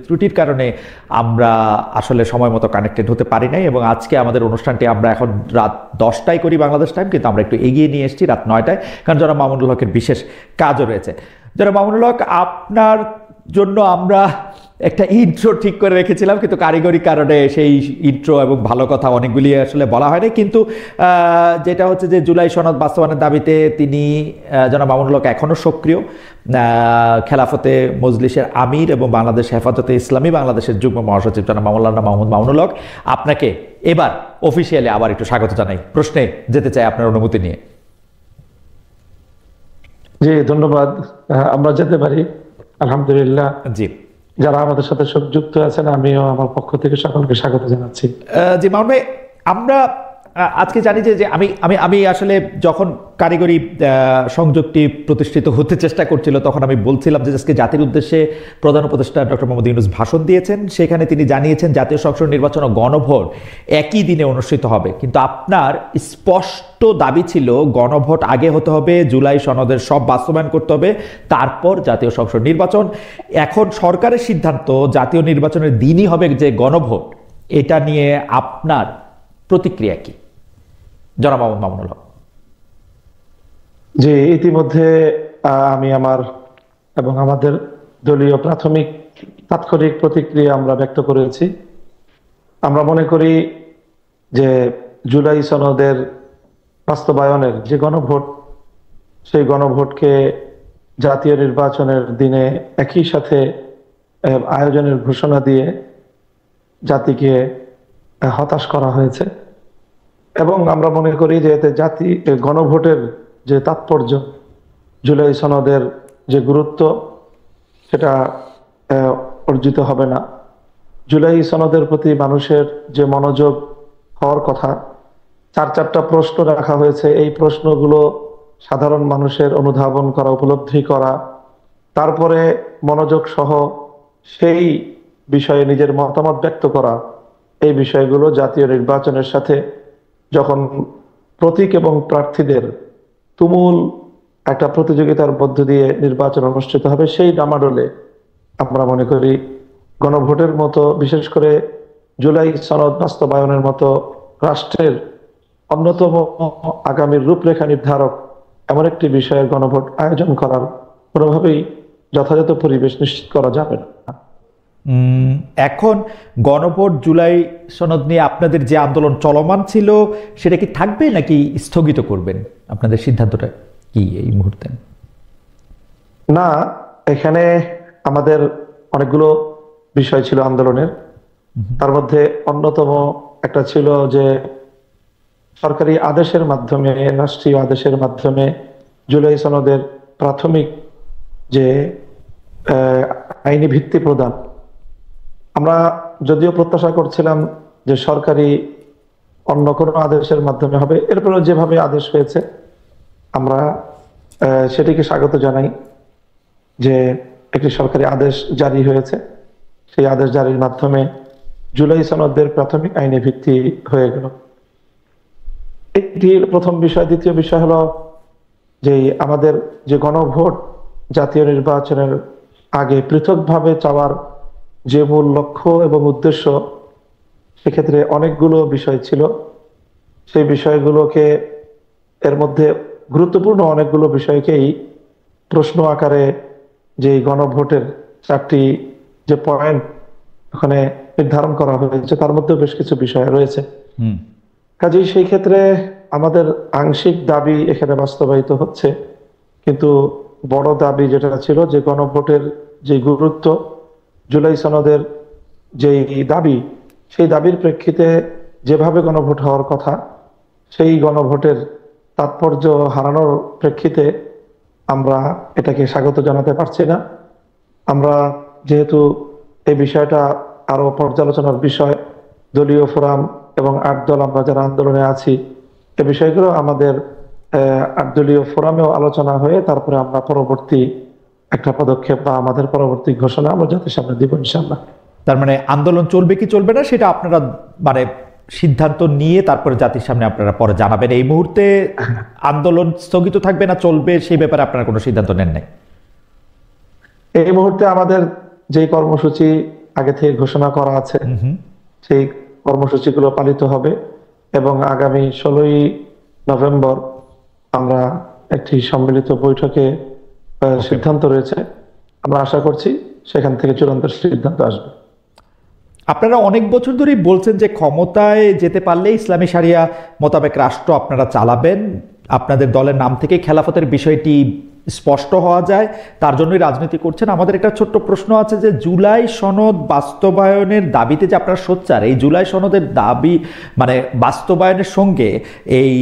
ত্রুটির কারণে আমরা আসলে সময় মতো কানেক্টেড হতে পারি নাই, এবং আজকে আমাদের অনুষ্ঠানটি আমরা এখন রাত 10টায় করি বাংলাদেশ টাইম, কিন্তু আমরা একটু এগিয়ে নিয়ে এসেছি রাত 9টায়, কারণ জনাব মামুনুল হকের বিশেষ কাজও রয়েছে। জনাব মামুনুল হক, আপনার জন্য আমরা একটা ইন্ট্রো ঠিক করে রেখেছিলাম, কিন্তু কারিগরি কারণে সেই ইন্ট্রো এবং ভালো কথা অনেকগুলি আসলে বলা হয়নি। কিন্তু যেটা হচ্ছে যে জুলাই সনদ বাস্তবায়নের দাবিতে তিনি জনাব মামুনুল হক এখনও সক্রিয়, খেলাফতে মজলিসের আমির এবং বাংলাদেশ হেফাজতে ইসলামী বাংলাদেশের যুগ্ম মহাসচিব জনাব মাওলানা মাহমুদ মামুনুল হক। আপনাকে এবার অফিসিয়ালি আবার একটু স্বাগত জানাই, প্রশ্নে যেতে চাই আপনার অনুমতি নিয়ে। জি ধন্যবাদ, আমরা যেতে পারি আলহামদুলিল্লাহ। জি, যারা আমাদের সাথে যুক্ত আছেন আমিও আমার পক্ষ থেকে সকলকে স্বাগত জানাচ্ছি। জি মামুন ভাই, আমরা আজকে জানি যে আমি আমি আমি আসলে যখন কারিগরি সংযোগটি প্রতিষ্ঠিত হতে চেষ্টা করছিল তখন আমি বলছিলাম যে আজকে জাতির উদ্দেশ্যে প্রধান উপদেষ্টা ডক্টর মোহাম্মদ ইউনূস ভাষণ দিয়েছেন, সেখানে তিনি জানিয়েছেন জাতীয় সংসদ নির্বাচন ও গণভোট একই দিনে অনুষ্ঠিত হবে, কিন্তু আপনার স্পষ্ট দাবি ছিল গণভোট আগে হতে হবে, জুলাই সনদের সব বাস্তবায়ন করতে হবে, তারপর জাতীয় সংসদ নির্বাচন। এখন সরকারের সিদ্ধান্ত জাতীয় নির্বাচনের দিনই হবে যে গণভোট, এটা নিয়ে আপনার প্রতিক্রিয়া কি জনাব মামুনুল হক? যে ইতিমধ্যে আমি আমার এবং আমাদের দলীয় প্রাথমিক তাৎক্ষণিক প্রতিক্রিয়া আমরা ব্যক্ত করেছি। আমরা মনে করি যে জুলাই সনদের বাস্তবায়নের যে গণভোট, সেই গণভোটকে জাতীয় নির্বাচনের দিনে একই সাথে আয়োজনের ঘোষণা দিয়ে জাতিকে হতাশ করা হয়েছে, এবং আমরা মনে করি যে এতে গণভোটের যে তাৎপর্য, জুলাই সনদের যে গুরুত্ব, সেটা অর্জিত হবে না। জুলাই সনদের প্রতি মানুষের যে মনোযোগ হওয়ার কথা, 4টা প্রশ্ন রাখা হয়েছে, এই প্রশ্নগুলো সাধারণ মানুষের অনুধাবন করা, উপলব্ধি করা, তারপরে মনোযোগ সহ সেই বিষয়ে নিজের মতামত ব্যক্ত করা, এই বিষয়গুলো জাতীয় নির্বাচনের সাথে যখন প্রতীক এবং প্রার্থীদের তুমুল একটা প্রতিযোগিতার মধ্য দিয়ে নির্বাচন অনুষ্ঠিত হবে, সেই ডামাডোলে আমরা মনে করি গণভোটের মতো, বিশেষ করে জুলাই সনদ বাস্তবায়নের মতো রাষ্ট্রের অন্যতম আগামীর রূপরেখা নির্ধারক এমন একটি বিষয়ের গণভোট আয়োজন করার কোনোভাবেই যথাযথ পরিবেশ নিশ্চিত করা যাবে না। এখন গণভোট জুলাই সনদ নিয়ে আপনাদের যে আন্দোলন চলমান ছিল সেটা কি থাকবে নাকি স্থগিত করবেন? আপনাদের সিদ্ধান্তটা কি এই মুহূর্তে? না, এখানে আমাদের অনেকগুলো বিষয় ছিল আন্দোলনের, তার মধ্যে অন্যতম একটা ছিল যে সরকারি আদেশের মাধ্যমে, রাষ্ট্রীয় আদেশের মাধ্যমে জুলাই সনদের প্রাথমিক যে আইনি ভিত্তি প্রদান। আমরা যদিও প্রত্যাশা করছিলাম যে সরকারি অন্য কোনো আদেশের মাধ্যমে হবে, এরপরে যেভাবে আদেশ হয়েছে আমরা সেটিকে স্বাগত জানাই, যে একটি সরকারি আদেশ জারি হয়েছে, সেই আদেশ জারির মাধ্যমে জুলাই সনদের প্রাথমিক আইনি ভিত্তি হয়ে গেল। এটি প্রথম বিষয়। দ্বিতীয় বিষয় হলো যে আমাদের যে গণভোট জাতীয় নির্বাচনের আগে পৃথকভাবে চাওয়ার যে মূল লক্ষ্য এবং উদ্দেশ্য, সেক্ষেত্রে অনেকগুলো বিষয় ছিল। সেই বিষয়গুলোকে, এর মধ্যে গুরুত্বপূর্ণ অনেকগুলো বিষয়কেই প্রশ্ন আকারে যে গণভোটের 4টি যে পয়েন্ট ওখানে নির্ধারণ করা হয়েছে, তার মধ্যে বেশ কিছু বিষয় রয়েছে। কাজেই সেই ক্ষেত্রে আমাদের আংশিক দাবি এখানে বাস্তবায়িত হচ্ছে, কিন্তু বড় দাবি যেটা ছিল যে গণভোটের যে গুরুত্ব, জুলাই সনদের যেই দাবি, সেই দাবির প্রেক্ষিতে যেভাবে গণভোট হওয়ার কথা, সেই গণভোটের তাৎপর্য হারানোর প্রেক্ষিতে আমরা এটাকে স্বাগত জানাতে পারছি না। আমরা যেহেতু এই বিষয়টা আরো পর্যালোচনার বিষয়, দলীয় ফোরাম এবং 8 দল আমরা যারা আন্দোলনে আছি, এই বিষয়গুলো আমাদের 8 দলীয় ফোরামেও আলোচনা হয়ে তারপরে আমরা পরবর্তী একটা পদক্ষেপ বা আমাদের পরবর্তী ঘোষণা আমরা জাতির সামনে দিব ইনশাআল্লাহ। তার মানে আন্দোলন চলবে কি চলবে না সেটা আপনারা মানে সিদ্ধান্ত নিয়ে তারপরে জাতির সামনে আপনারা পরে জানাবেন। এই মুহূর্তে আন্দোলন স্থগিত থাকবে না চলবে সেই ব্যাপারে আপনারা কোনো সিদ্ধান্ত নেন নাই? এই মুহূর্তে আমাদের যেই কর্মসূচি আগে থেকে ঘোষণা করা আছে সেই কর্মসূচিগুলো পালিত হবে এবং আগামী 16ই নভেম্বর আমরা একটি সম্মিলিত বৈঠকে সিদ্ধান্ত রয়েছে। আমরা আশা করছি সেখান থেকে চূড়ান্ত সিদ্ধান্ত আসবে। আপনারা অনেক বছর ধরেই বলছেন যে ক্ষমতায় যেতে পারলে ইসলামী শরিয়া মোতাবেক রাষ্ট্র আপনারা চালাবেন, আপনাদের দলের নাম থেকে খেলাফতের বিষয়টি স্পষ্ট হওয়া যায়, তার জন্যই রাজনীতি করছেন। আমাদের একটা ছোট্ট প্রশ্ন আছে যে জুলাই সনদ বাস্তবায়নের দাবিতে যে আপনারা সোচ্চার, এই জুলাই সনদের দাবি মানে বাস্তবায়নের সঙ্গে এই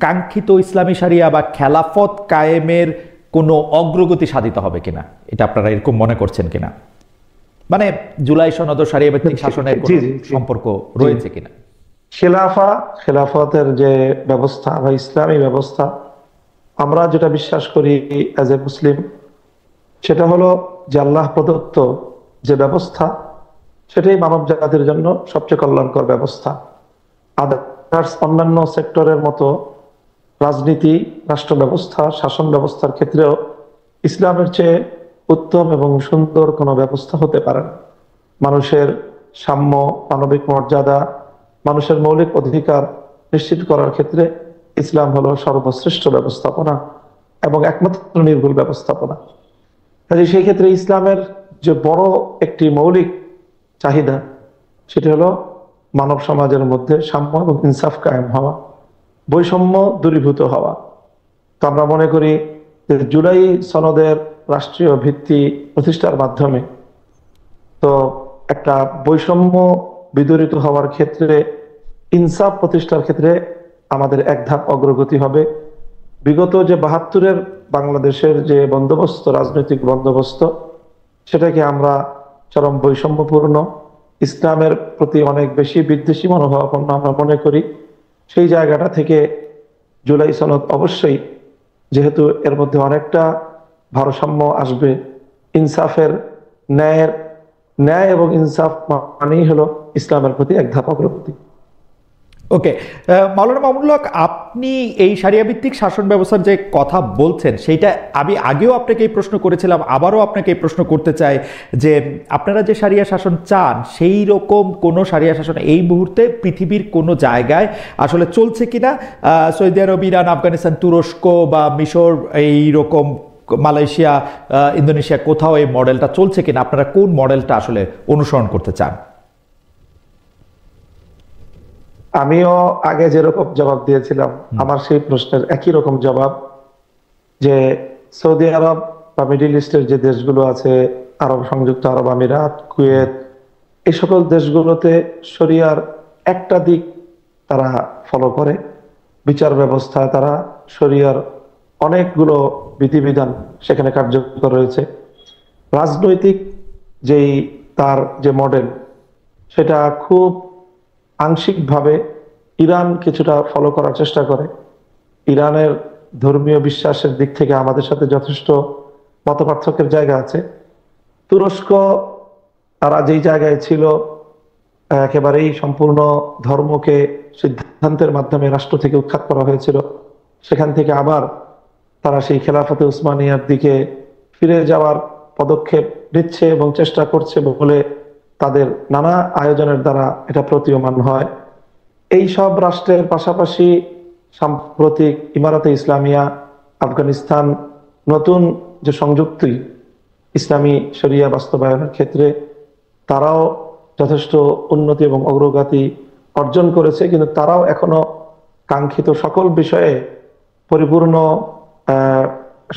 কাঙ্ক্ষিত ইসলামী শরিয়া বা খেলাফত কায়েমের কোনো অগ্রগতি সাধিত হবে কিনা, এটা আপনারা এরকম মনে করছেন কিনা? মানে জুলাই সনদ ও শরিয়া ভিত্তিক শাসনের কোনো সম্পর্ক রয়েছে কিনা? খেলাফতের যে ব্যবস্থা বা ইসলামী ব্যবস্থা, আমরা যেটা বিশ্বাস করি অ্যাজ এ মুসলিম, সেটা হলো যে আল্লাহ প্রদত্ত যে ব্যবস্থা সেটাই মানব জাতির জন্য সবচেয়ে কল্যাণকর ব্যবস্থা। আদার্স অন্যান্য সেক্টরের মতো রাজনীতি, রাষ্ট্র ব্যবস্থা, শাসন ব্যবস্থার ক্ষেত্রেও ইসলামের চেয়ে উত্তম এবং সুন্দর কোনো ব্যবস্থা হতে পারে না। মানুষের সাম্য, মানবিক মর্যাদা, মানুষের মৌলিক অধিকার নিশ্চিত করার ক্ষেত্রে ইসলাম হলো সর্বশ্রেষ্ঠ ব্যবস্থাপনা এবং একমাত্র নির্ভুল ব্যবস্থাপনা। কাজে সেই ক্ষেত্রে ইসলামের যে বড় একটি মৌলিক চাহিদা সেটি হলো মানব সমাজের মধ্যে সাম্য এবং ইনসাফ কায়েম হওয়া, বৈষম্য দূরীভূত হওয়া। তো আমরা মনে করি যে জুলাই সনদের রাষ্ট্রীয় ভিত্তি প্রতিষ্ঠার মাধ্যমে তো একটা বৈষম্য বিদরিত হওয়ার ক্ষেত্রে, ইনসাফ প্রতিষ্ঠার ক্ষেত্রে আমাদের এক ধাপ অগ্রগতি হবে। বিগত যে 72-এর বাংলাদেশের যে বন্দোবস্ত, রাজনৈতিক বন্দোবস্ত, সেটাকে আমরা চরম বৈষম্যপূর্ণ, ইসলামের প্রতি অনেক বেশি বিদ্বেষী মনোভাবাপন্ন আমরা মনে করি। সেই জায়গাটা থেকে জুলাই সনদ অবশ্যই, যেহেতু এর মধ্যে অনেকটা ভারসাম্য আসবে, ইনসাফের ন্যায় এবং ইনসাফ মানেই হলো ইসলামের প্রতি এক ধাপ অগ্রগতি। ওকে, মাওলানা মামুনুল হক, আপনি এই শরিয়া ভিত্তিক শাসন ব্যবস্থার যে কথা বলছেন সেইটা আমি আগেও আপনাকে এই প্রশ্ন করেছিলাম, আবারও আপনাকে এই প্রশ্ন করতে চাই যে আপনারা যে শরিয়া শাসন চান সেই রকম কোনো শরিয়া শাসন এই মুহূর্তে পৃথিবীর কোনো জায়গায় আসলে চলছে কিনা? সৌদি আরব, ইরান, আফগানিস্তান, তুরস্ক বা মিশর, এই রকম মালয়েশিয়া, ইন্দোনেশিয়া, কোথাও এই মডেলটা চলছে কিনা? আপনারা কোন মডেলটা আসলে অনুসরণ করতে চান? আমিও আগে যেরকম জবাব দিয়েছিলাম, আমার সেই প্রশ্নের একই রকম জবাব, যে সৌদি আরব বা মিডিল ইস্টের যে দেশগুলো আছে, আরব সংযুক্ত আরব আমিরাত, কুয়েত, এই সকল দেশগুলোতে শরিয়ার একটা দিক তারা ফলো করে। বিচার ব্যবস্থা, তারা শরিয়ার অনেকগুলো বিধিবিধান সেখানে কার্যকর রয়েছে। রাজনৈতিক যেই তার যে মডেল, সেটা খুব আংশিকভাবে ইরান কিছুটা ফলো করার চেষ্টা করে। ইরানের ধর্মীয় বিশ্বাসের দিক থেকে আমাদের সাথে যথেষ্ট মতপার্থক্যের জায়গা আছে। তুরস্ক, তারা যেই জায়গায় ছিল, একেবারেই সম্পূর্ণ ধর্মকে সিদ্ধান্তের মাধ্যমে রাষ্ট্র থেকে উৎখাত করা হয়েছিল, সেখান থেকে আবার তারা সেই খেলাফতে উসমানিয়ার দিকে ফিরে যাওয়ার পদক্ষেপ নিচ্ছে এবং চেষ্টা করছে বলে তাদের নানা আয়োজনের দ্বারা এটা প্রতীয়মান হয়। এই সব রাষ্ট্রের পাশাপাশি সাম্প্রতিক ইমারাতে ইসলামিয়া, আফগানিস্তান নতুন যে সংযুক্তি ইসলামী শরিয়া বাস্তবায়নের ক্ষেত্রে, তারাও যথেষ্ট উন্নতি এবং অগ্রগতি অর্জন করেছে, কিন্তু তারাও এখনো কাঙ্ক্ষিত সকল বিষয়ে পরিপূর্ণ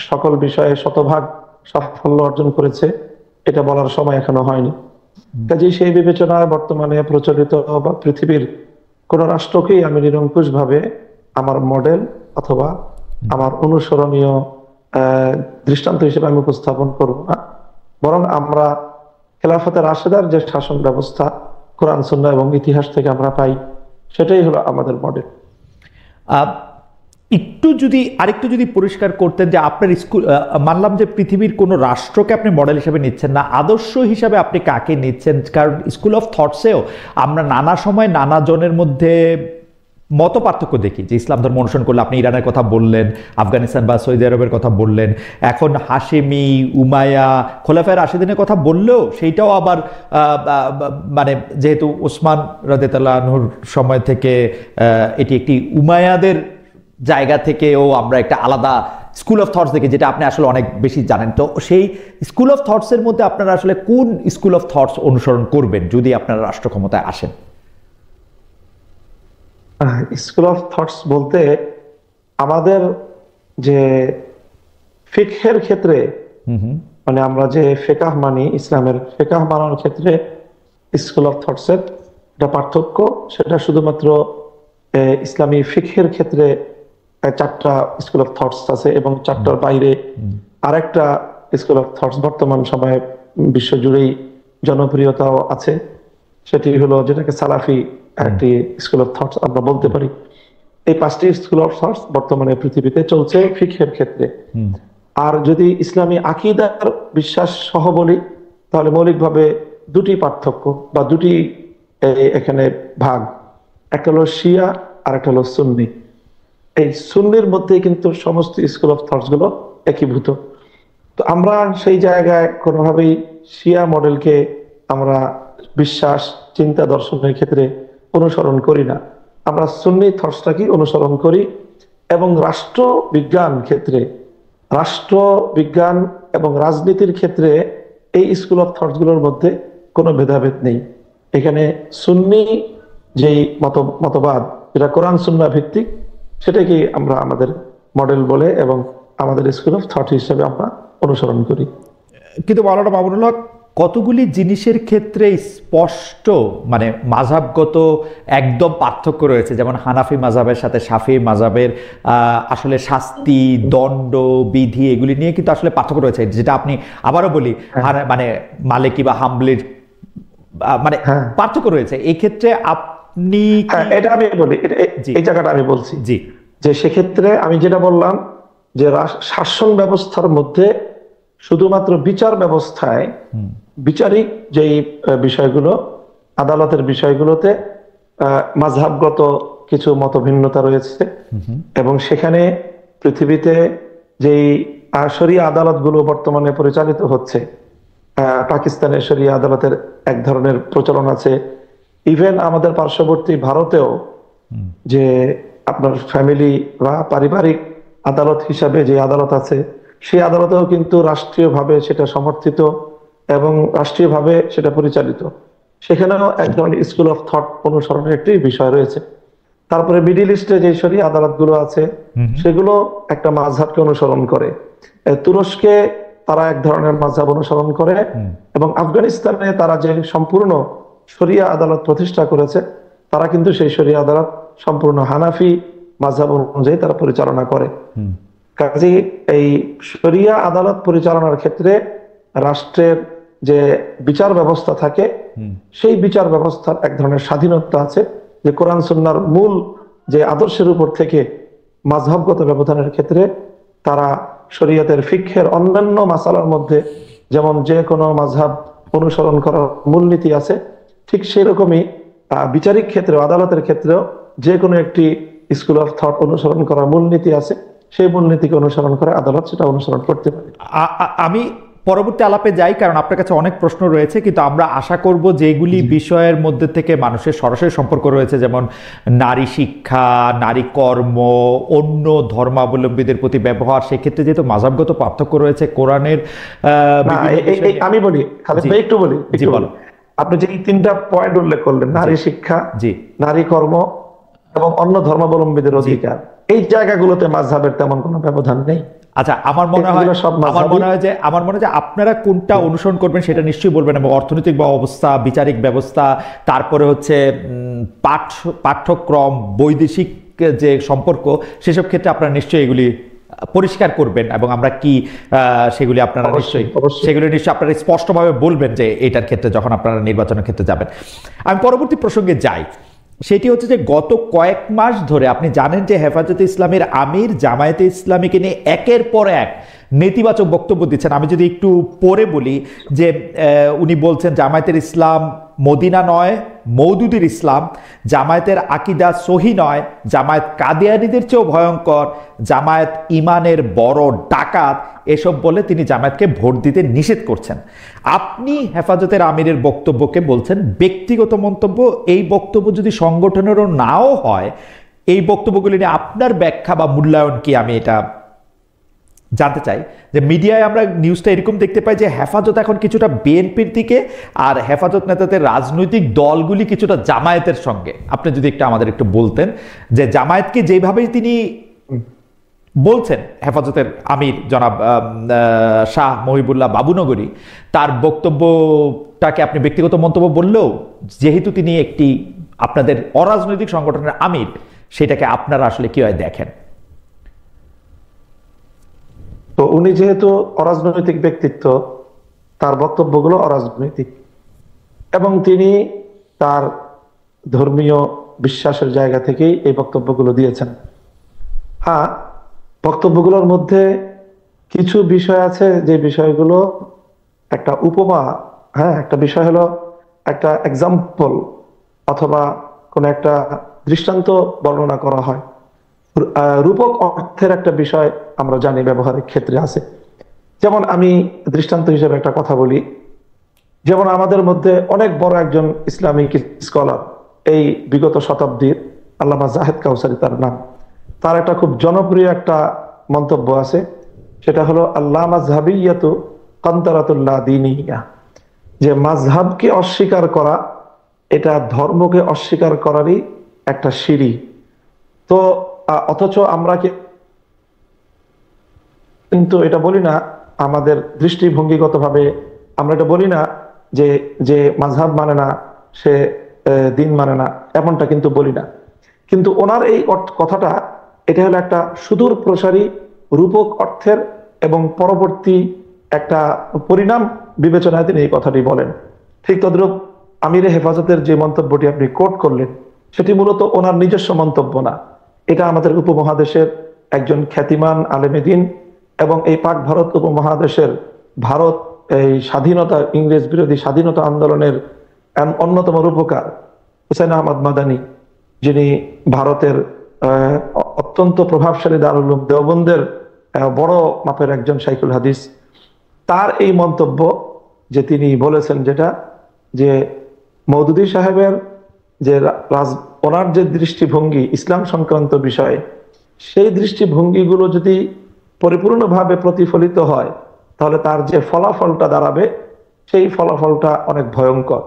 সকল বিষয়ে শতভাগ সাফল্য অর্জন করেছে এটা বলার সময় এখনো হয়নি। কাজেই সেই বিবেচনায় বর্তমানে প্রচলিত বা পৃথিবীর কোন রাষ্ট্রকেই আমি নিরঙ্কুশ ভাবে আমার মডেল অথবা আমার অনুসরণীয় দৃষ্টান্ত হিসেবে আমি উপস্থাপন করব না, বরং আমরা খেলাফতে রাশেদার যে শাসন ব্যবস্থা কোরআন সুন্নাহ এবং ইতিহাস থেকে আমরা পাই, সেটাই হলো আমাদের মডেল। আরেকটু যদি পরিষ্কার করতেন যে আপনার স্কুল, মানলাম যে পৃথিবীর কোনো রাষ্ট্রকে আপনি মডেল হিসেবে নিচ্ছেন না, আদর্শ হিসাবে আপনি কাকে নিচ্ছেন? কারণ স্কুল অফ থটসেও আমরা নানা সময় নানা জনের মধ্যে মত পার্থক্য দেখি যে ইসলাম ধর্ম অনুসরণ করলে, আপনি ইরানের কথা বললেন, আফগানিস্তান বা সৌদি আরবের কথা বললেন, এখন হাশেমি, উমাইয়া, খোলাফায়ে রাশিদিনের কথা বললেও সেইটাও আবার মানে যেহেতু ওসমান রাদিয়াল্লাহু আনহুর সময় থেকে এটি একটি উমাইয়াদের জায়গা থেকেও আমরা একটা আলাদা স্কুল অফ থটস দেখি, যেটা আপনি আসলে অনেক বেশি জানেন। তো সেই স্কুল অফ থটসের মধ্যে আপনারা আসলে কোন স্কুল অফ থটস অনুসরণ করবেন যদি আপনারা রাষ্ট্র ক্ষমতায় আসেন? স্কুল অফ থটস বলতে আমাদের যে ফিকহের ক্ষেত্রে, মানে আমরা যে ফিকাহ মানি, ইসলামের ফিকাহ মানার ক্ষেত্রে স্কুল অফ থটসের এটা পার্থক্য, সেটা শুধুমাত্র ইসলামী ফিকহের ক্ষেত্রে 4টা স্কুল অফ থটস আছে, এবং 4টার বাইরে আরেকটা স্কুল অফ থটস বর্তমান সময়ে বিশ্বজুড়েই জনপ্রিয়তাও আছে, সেটি হলো যেটাকে সালাফি একটি স্কুল অফ থটস আমরা বলতে পারি। এই 5টি স্কুল অফ থটস বর্তমানে পৃথিবীতে চলছে ফিকহের ক্ষেত্রে। আর যদি ইসলামী আকীদার বিশ্বাস সহ বলি, তাহলে মৌলিকভাবে 2টি পার্থক্য বা 2টি এখানে ভাগ, একটা হলো শিয়া আর একটা হলো সুন্নি। এই সুন্নির মধ্যে কিন্তু সমস্ত স্কুল অফ থটস গুলো একীভূত। তো আমরা সেই জায়গায় কোনোভাবেই শিয়া মডেলকে আমরা বিশ্বাস, চিন্তা, দর্শনের ক্ষেত্রে অনুসরণ করি না। আমরা সুন্নি থটসটাকে অনুসরণ করি, এবং রাষ্ট্রবিজ্ঞান ক্ষেত্রে, রাষ্ট্রবিজ্ঞান এবং রাজনীতির ক্ষেত্রে এই স্কুল অফ থটস গুলোর মধ্যে কোনো ভেদাভেদ নেই। এখানে সুন্নি যেই মতবাদ, যেটা কোরআন সুন্নাহ ভিত্তিক, সেটাকে আমরা আমাদের মডেল বলে এবং আমাদের স্কুল অফ থট হিসেবে আমরা অনুসরণ করি। কিন্তু মাওলানা মামুনুল হক, কতগুলি জিনিসের ক্ষেত্রে স্পষ্ট মানে মাযহাবগত একদম পার্থক্য রয়েছে, যেমন হানাফি মাযহাবের সাথে শাফি মাযহাবের আসলে শাস্তি, দণ্ড, বিধি এগুলি নিয়ে কিন্তু আসলে পার্থক্য রয়েছে, যেটা আপনি আবারও বলি মানে মালিকি বা হাম্বলির মানে পার্থক্য রয়েছে। এই ক্ষেত্রে আপনি এটা আমি বলি, এই জায়গাটা আমি বলছি জি, যে সেক্ষেত্রে আমি যেটা বললাম যে শাসন ব্যবস্থার মধ্যে শুধুমাত্র বিচার ব্যবস্থায় বিচারিক যেই বিষয়গুলো, আদালতের বিষয়গুলোতে মাযহাবগত কিছু মতভিন্নতা রয়েছে, এবং সেখানে পৃথিবীতে যেই শরিয়া আদালতগুলো বর্তমানে পরিচালিত হচ্ছে, পাকিস্তানের শরিয়া আদালতের এক ধরনের প্রচলন আছে, ইভেন আমাদের পার্শ্ববর্তী ভারতেও যে আপনার ফ্যামিলি বা পারিবারিক আদালত হিসাবে যে আদালত আছে, সেই আদালতেও কিন্তু রাষ্ট্রীয়ভাবে সেটা সমর্থিত এবং রাষ্ট্রীয়ভাবে সেটা পরিচালিত। সেখানেও এক ধরনের স্কুল অফ থট অনুসরণের একটি বিষয় রয়েছে। তারপরে মিডিল ইস্টে যে শরিয়া আদালতগুলো আছে, সেগুলো একটা মাযহাবকে অনুসরণ করে। তুরস্কে তারা এক ধরনের মাযহাব অনুসরণ করে, এবং আফগানিস্তানে তারা যে সম্পূর্ণ শরিয়া আদালত প্রতিষ্ঠা করেছে, তারা কিন্তু সেই শরিয়া আদালত সম্পূর্ণ হানাফি মাযহাব অনুযায়ী তারা পরিচালনা করে। কাজে এই শরিয়া আদালত পরিচালনার ক্ষেত্রে রাষ্ট্রের যে বিচার ব্যবস্থা থাকে, সেই বিচার ব্যবস্থার এক ধরনের স্বাধীনতা আছে, যে কোরআন সুন্নাহর মূল যে আদর্শের উপর থেকে মাযহাবগত ব্যবধানের ক্ষেত্রে তারা শরীয়তের ফিকহের অন্যান্য মাসালার মধ্যে যেমন যে কোনো মাযহাব অনুসরণ করার মূলনীতি আছে, ঠিক সেই রকমই বিচারিক ক্ষেত্রে, আদালতের ক্ষেত্রেও যে কোনো একটি স্কুল অফ থট অনুসরণ করার মূলনীতি আছে, সেই মূলনীতিকে অনুসরণ করে আদালত সেটা অনুসরণ করতে পারে। আমি পরবর্তী আলাপে যাই, কারণ আপনার কাছে অনেক প্রশ্ন রয়েছে, কিন্তু আমরা আশা করব যেগুলি বিষয়ের মধ্যে থেকে মানুষের সরাসরি সম্পর্ক রয়েছে, যেমন নারী শিক্ষা, নারী কর্ম, অন্য ধর্মাবলম্বীদের প্রতি ব্যবহার, সেক্ষেত্রে যেহেতু মাযহাবগত পার্থক্য রয়েছে কোরআনের। আমি বলি, একটু বলি, আপনি যে 3টা পয়েন্ট উল্লেখ করলেন, নারী শিক্ষা, নারী কর্ম এবং অন্য ধর্মাবলম্বীদের অধিকার, এই জায়গাগুলোতে মাযহাবের তেমন কোনো ব্যবধান নেই। আচ্ছা, আমার মনে হয় যে আপনারা কোনটা অনুসরণ করবেন সেটা নিশ্চয়ই বলবেন, এবং অর্থনৈতিক অবস্থা, বিচারিক ব্যবস্থা, তারপরে হচ্ছে পাঠ্যক্রম, বৈদেশিক যে সম্পর্ক, সেসব ক্ষেত্রে আপনারা নিশ্চয়ই এগুলি পরিষ্কার করবেন, এবং আমরা কি সেগুলি আপনারা নিশ্চয়ই আপনারা স্পষ্টভাবে বলবেন যে এটার ক্ষেত্রে যখন আপনারা নির্বাচনের ক্ষেত্রে যাবেন। আমি পরবর্তী প্রসঙ্গে যাই, সেটি হচ্ছে যে গত কয়েক মাস ধরে আপনি জানেন যে হেফাজতে ইসলামের আমির জামায়াতে ইসলামীকে নিয়ে একের পর এক নেতিবাচক বক্তব্য দিচ্ছেন। আমি যদি একটু পরে বলি যে উনি বলছেন জামায়াতের ইসলাম মদিনা নয় মওদুদির ইসলাম, জামায়াতের আকিদা সহি নয়, জামায়াত কাদিয়ানীদের চেয়েও ভয়ঙ্কর, জামায়াত ইমানের বড় ডাকাত, এসব বলে তিনি জামায়াতকে ভোট দিতে নিষেধ করছেন। আপনি হেফাজতের আমিরের বক্তব্যকে বলছেন ব্যক্তিগত মন্তব্য। এই বক্তব্য যদি সংগঠনেরও নাও হয়, এই বক্তব্যগুলি নিয়ে আপনার ব্যাখ্যা বা মূল্যায়ন কি, আমি এটা জানতে চাই। যে মিডিয়ায় আমরা নিউজটা এরকম দেখতে পাই যে হেফাজত এখন কিছুটা বিএনপির দিকে, আর হেফাজত নেতাদের রাজনৈতিক দলগুলি কিছুটা জামায়াতের সঙ্গে। আপনি যদি একটু আমাদের একটু বলতেন যে জামায়াতকে যেভাবেই তিনি বলছেন হেফাজতের আমির জনাব শাহ মহিবুল্লাহ বাবুনগরী, তার বক্তব্যটাকে আপনি ব্যক্তিগত মন্তব্য বললেও যেহেতু তিনি একটি আপনাদের অরাজনৈতিক সংগঠনের আমির, সেটাকে আপনারা আসলে কি হয় দেখেন? তো উনি যেহেতু অরাজনৈতিক ব্যক্তিত্ব, তার বক্তব্যগুলো অরাজনৈতিক, এবং তিনি তার ধর্মীয় বিশ্বাসের জায়গা থেকেই এই বক্তব্যগুলো দিয়েছেন। হ্যাঁ, বক্তব্যগুলোর মধ্যে কিছু বিষয় আছে যে বিষয়গুলো একটা উপমা, হ্যাঁ, একটা বিষয় হলো একটা এক্সাম্পল অথবা কোন একটা দৃষ্টান্ত বর্ণনা করা হয়। রূপক অর্থের একটা বিষয় আমরা জানি ব্যবহারিক ক্ষেত্রে আছে। যেমন আমি দৃষ্টান্ত হিসেবে একটা কথা বলি, যেমন আমাদের মধ্যে অনেক বড় একজন ইসলামিক স্কলার, এই বিগত শতাব্দীর, আল্লামা জাহেদ কাউসারি তার নাম, তার একটা খুব জনপ্রিয় একটা মন্তব্য আছে, সেটা হলো আল্লাহ মাযহাবিয়াতু কান্তারাতুল্লাহ দীনিয়া, যে মাযহাবকে অস্বীকার করা এটা ধর্মকে অস্বীকার করারই একটা সিঁড়ি। তো অথচ আমরা কিন্তু এটা বলি না, আমাদের দৃষ্টিভঙ্গিগতভাবে আমরা এটা বলি না যে যে মাযহাব মানে না সে দিন মানে না, এমনটা কিন্তু বলি না। কিন্তু ওনার এই কথাটা, এটা হলো একটা সুদূর প্রসারী রূপক অর্থের এবং পরবর্তী একটা পরিণাম বিবেচনায় তিনি এই কথাটি বলেন। ঠিক তদ্রূপ আমিরে হেফাজতের যে মন্তব্যটি আপনি কোট করলেন, সেটি মূলত ওনার নিজস্ব মন্তব্য না, এটা আমাদের উপমহাদেশের একজন খ্যাতিমান আলেমে দ্বীন এবং এই পাক ভারত উপমহাদেশের, ভারত এই স্বাধীনতা, ইংরেজ বিরোধী স্বাধীনতা আন্দোলনের অন্যতম রূপকার হুসাইন আহমদ মাদানী, যিনি ভারতের অত্যন্ত প্রভাবশালী দারুল উলুম দেওবন্দের বড় মাপের একজন শাইখুল হাদিস, তার এই মন্তব্য যে তিনি বলেছেন, যেটা যে মওদুদী সাহেবের যে ওনার যে দৃষ্টিভঙ্গি ইসলাম সংক্রান্ত বিষয়ে, সেই দৃষ্টিভঙ্গিগুলো যদি পরিপূর্ণভাবে প্রতিফলিত হয়, তাহলে তার যে ফলাফলটা দাঁড়াবে, সেই ফলাফলটা অনেক ভয়ঙ্কর।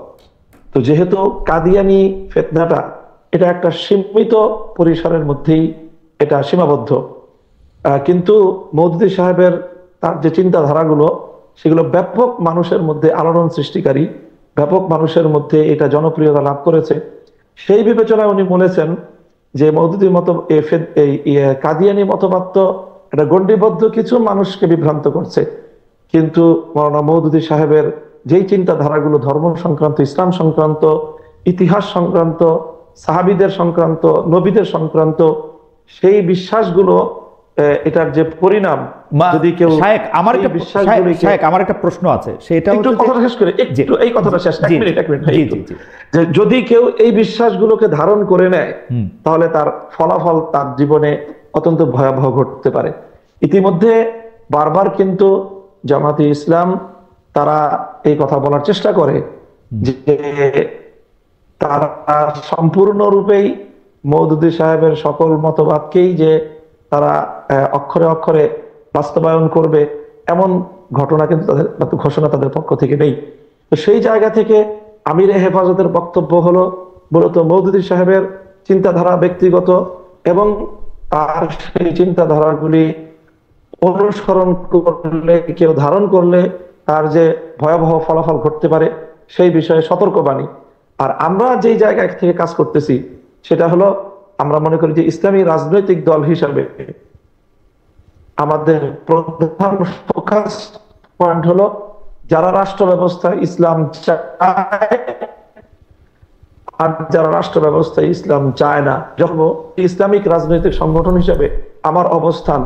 তো যেহেতু কাদিয়ানি ফিতনাটা এটা একটা সীমিত পরিসরের মধ্যেই এটা সীমাবদ্ধ, কিন্তু মওদুদী সাহেবের তার যে চিন্তাধারাগুলো, সেগুলো ব্যাপক মানুষের মধ্যে আলোড়ন সৃষ্টিকারী, ব্যাপক মানুষের মধ্যে এটা জনপ্রিয়তা লাভ করেছে। সেই বিবেচনায় উনি বলেছেন যে মওদুদী মত, কাদিয়ানি মতবাদ তো এটা গণ্ডিবদ্ধ কিছু মানুষকে বিভ্রান্ত করছে, কিন্তু মাওলানা মওদুদী সাহেবের যেই চিন্তাধারাগুলো ধর্ম সংক্রান্ত, ইসলাম সংক্রান্ত, ইতিহাস সংক্রান্ত, সাহাবীদের সংক্রান্ত, নবীদের সংক্রান্ত, সেই বিশ্বাসগুলো, এটার যে পরিণাম, যদি কেউ আমার একটা প্রশ্ন আছে, সেটা একটু কথাটা শেষ করে, একটু এই কথাটা শেষ, এক মিনিট, যে যদি কেউ এই বিশ্বাসগুলোকে ধারণ করে নেয়, তাহলে তার ফলাফল তার জীবনে অত্যন্ত ভয়াবহ ঘটতে পারে। ইতিমধ্যে বারবার কিন্তু জামাতে ইসলাম তারা এই কথা বলার চেষ্টা করে যে তারা সম্পূর্ণরূপেই মওদুদী সাহেবের সকল মতবাদকেই যে তারা অক্ষরে অক্ষরে বাস্তবায়ন করবে, এমন ঘটনা কিন্তু তাদের, ঘোষণা তাদের পক্ষ থেকে নেই। তো সেই জায়গা থেকে আমিরে হেফাজতের বক্তব্য হলো মূলত মওদুদী সাহেবের চিন্তাধারা ব্যক্তিগত, এবং তার সেই চিন্তাধারাগুলি অনুসরণ করলে, কেউ ধারণ করলে তার যে ভয়াবহ ফলাফল ঘটতে পারে, সেই বিষয়ে সতর্কবাণী। আর আমরা যেই জায়গা থেকে কাজ করতেছি, সেটা হলো আমরা মনে করি যে ইসলামী রাজনৈতিক দল হিসাবে আমাদের প্রধান ফোকাস পয়েন্ট হলো যারা রাষ্ট্র ব্যবস্থায় ইসলাম চায় আর যারা রাষ্ট্র ব্যবস্থায় ইসলাম চায় না। যখন ইসলামিক রাজনৈতিক সংগঠন হিসেবে আমার অবস্থান,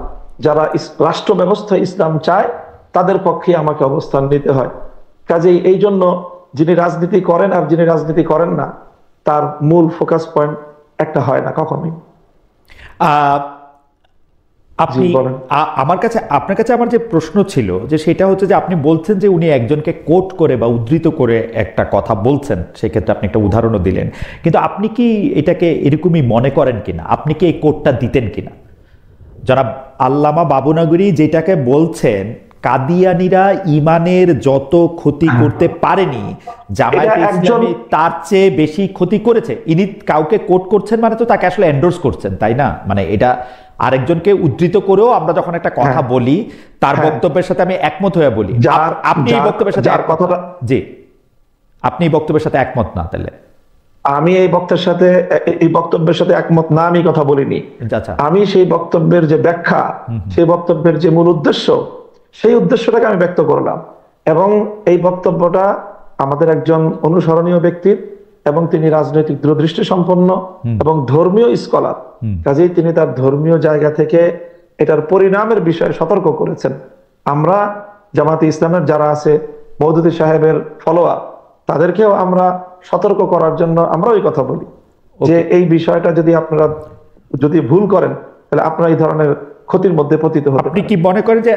যারা রাষ্ট্র ব্যবস্থায় ইসলাম চায় তাদের পক্ষে আমাকে অবস্থান নিতে হয়। কাজেই এই জন্য যিনি রাজনীতি করেন আর যিনি রাজনীতি করেন না, তার মূল ফোকাস পয়েন্ট একটা হয় না কখনোই। আহ, জি আপনি বলেন। আপনার কাছে আমার যে প্রশ্ন ছিল যে সেটা হচ্ছে যে আপনি বলছেন যে উনি একজনকে কোট করে বা উদ্ধৃত করে একটা কথা বলছেন, সেক্ষেত্রে আপনি একটা উদাহরণও দিলেন, কিন্তু আপনি কি এটাকে এরকমই মনে করেন কিনা, আপনি কি এই কোটটা দিতেন কিনা? জনাব আল্লামা বাবুনগরী যেটাকে বলছেন, কাদিয়ানীরা ইমানের যত ক্ষতি করতে পারেনি জামায়াতে এটা একজন ইসলামী তার চেয়ে বেশি ক্ষতি করেছে। ইনি কাউকে কোট করছেন মানে তো তাকে আসলে এন্ডোর্স করছেন, তাই না? মানে এটা আরেকজনকে উদ্ধৃত করেও আমরা যখন একটা কথা হ্যাঁ বলি তার হ্যাঁ, বক্তব্যের সাথে আমি একমত হয়ে বলি। যার আপনি এই যার বক্তব্যের সাথে যার একমত কথাটা, না? জি, আপনি এই বক্তব্যের সাথে একমত না তাহলে? আমি এই বক্তব্যের সাথে একমত না, আমি কথা বলিনি। আচ্ছা। আমি সেই বক্তব্যের যে ব্যাখ্যা, সেই বক্তব্যের যে মূল উদ্দেশ্য, সেই উদ্দেশ্যটাকে আমি ব্যক্ত করলাম। এবং এই বক্তব্যটা আমাদের একজন অনুসরণীয় ব্যক্তির, এবং তিনি রাজনৈতিক দূরদৃষ্টি সম্পন্ন এবং ধর্মীয় স্কলার, কাজেই তিনি তার ধর্মীয় জায়গা থেকে এটার পরিণামের বিষয়ে সতর্ক করেছেন। আমরা জামাতে ইসলামের যারা আছে, মওদুদী সাহেবের ফলোয়ার, তাদেরকেও আমরা সতর্ক করার জন্য আমরা ওই কথা বলি যে এই বিষয়টা যদি ভুল করেন, তাহলে আপনারা এই ধরনের ক্ষতির মধ্যে পতিত হতে আপনি পারেন। কি মনে করেন যে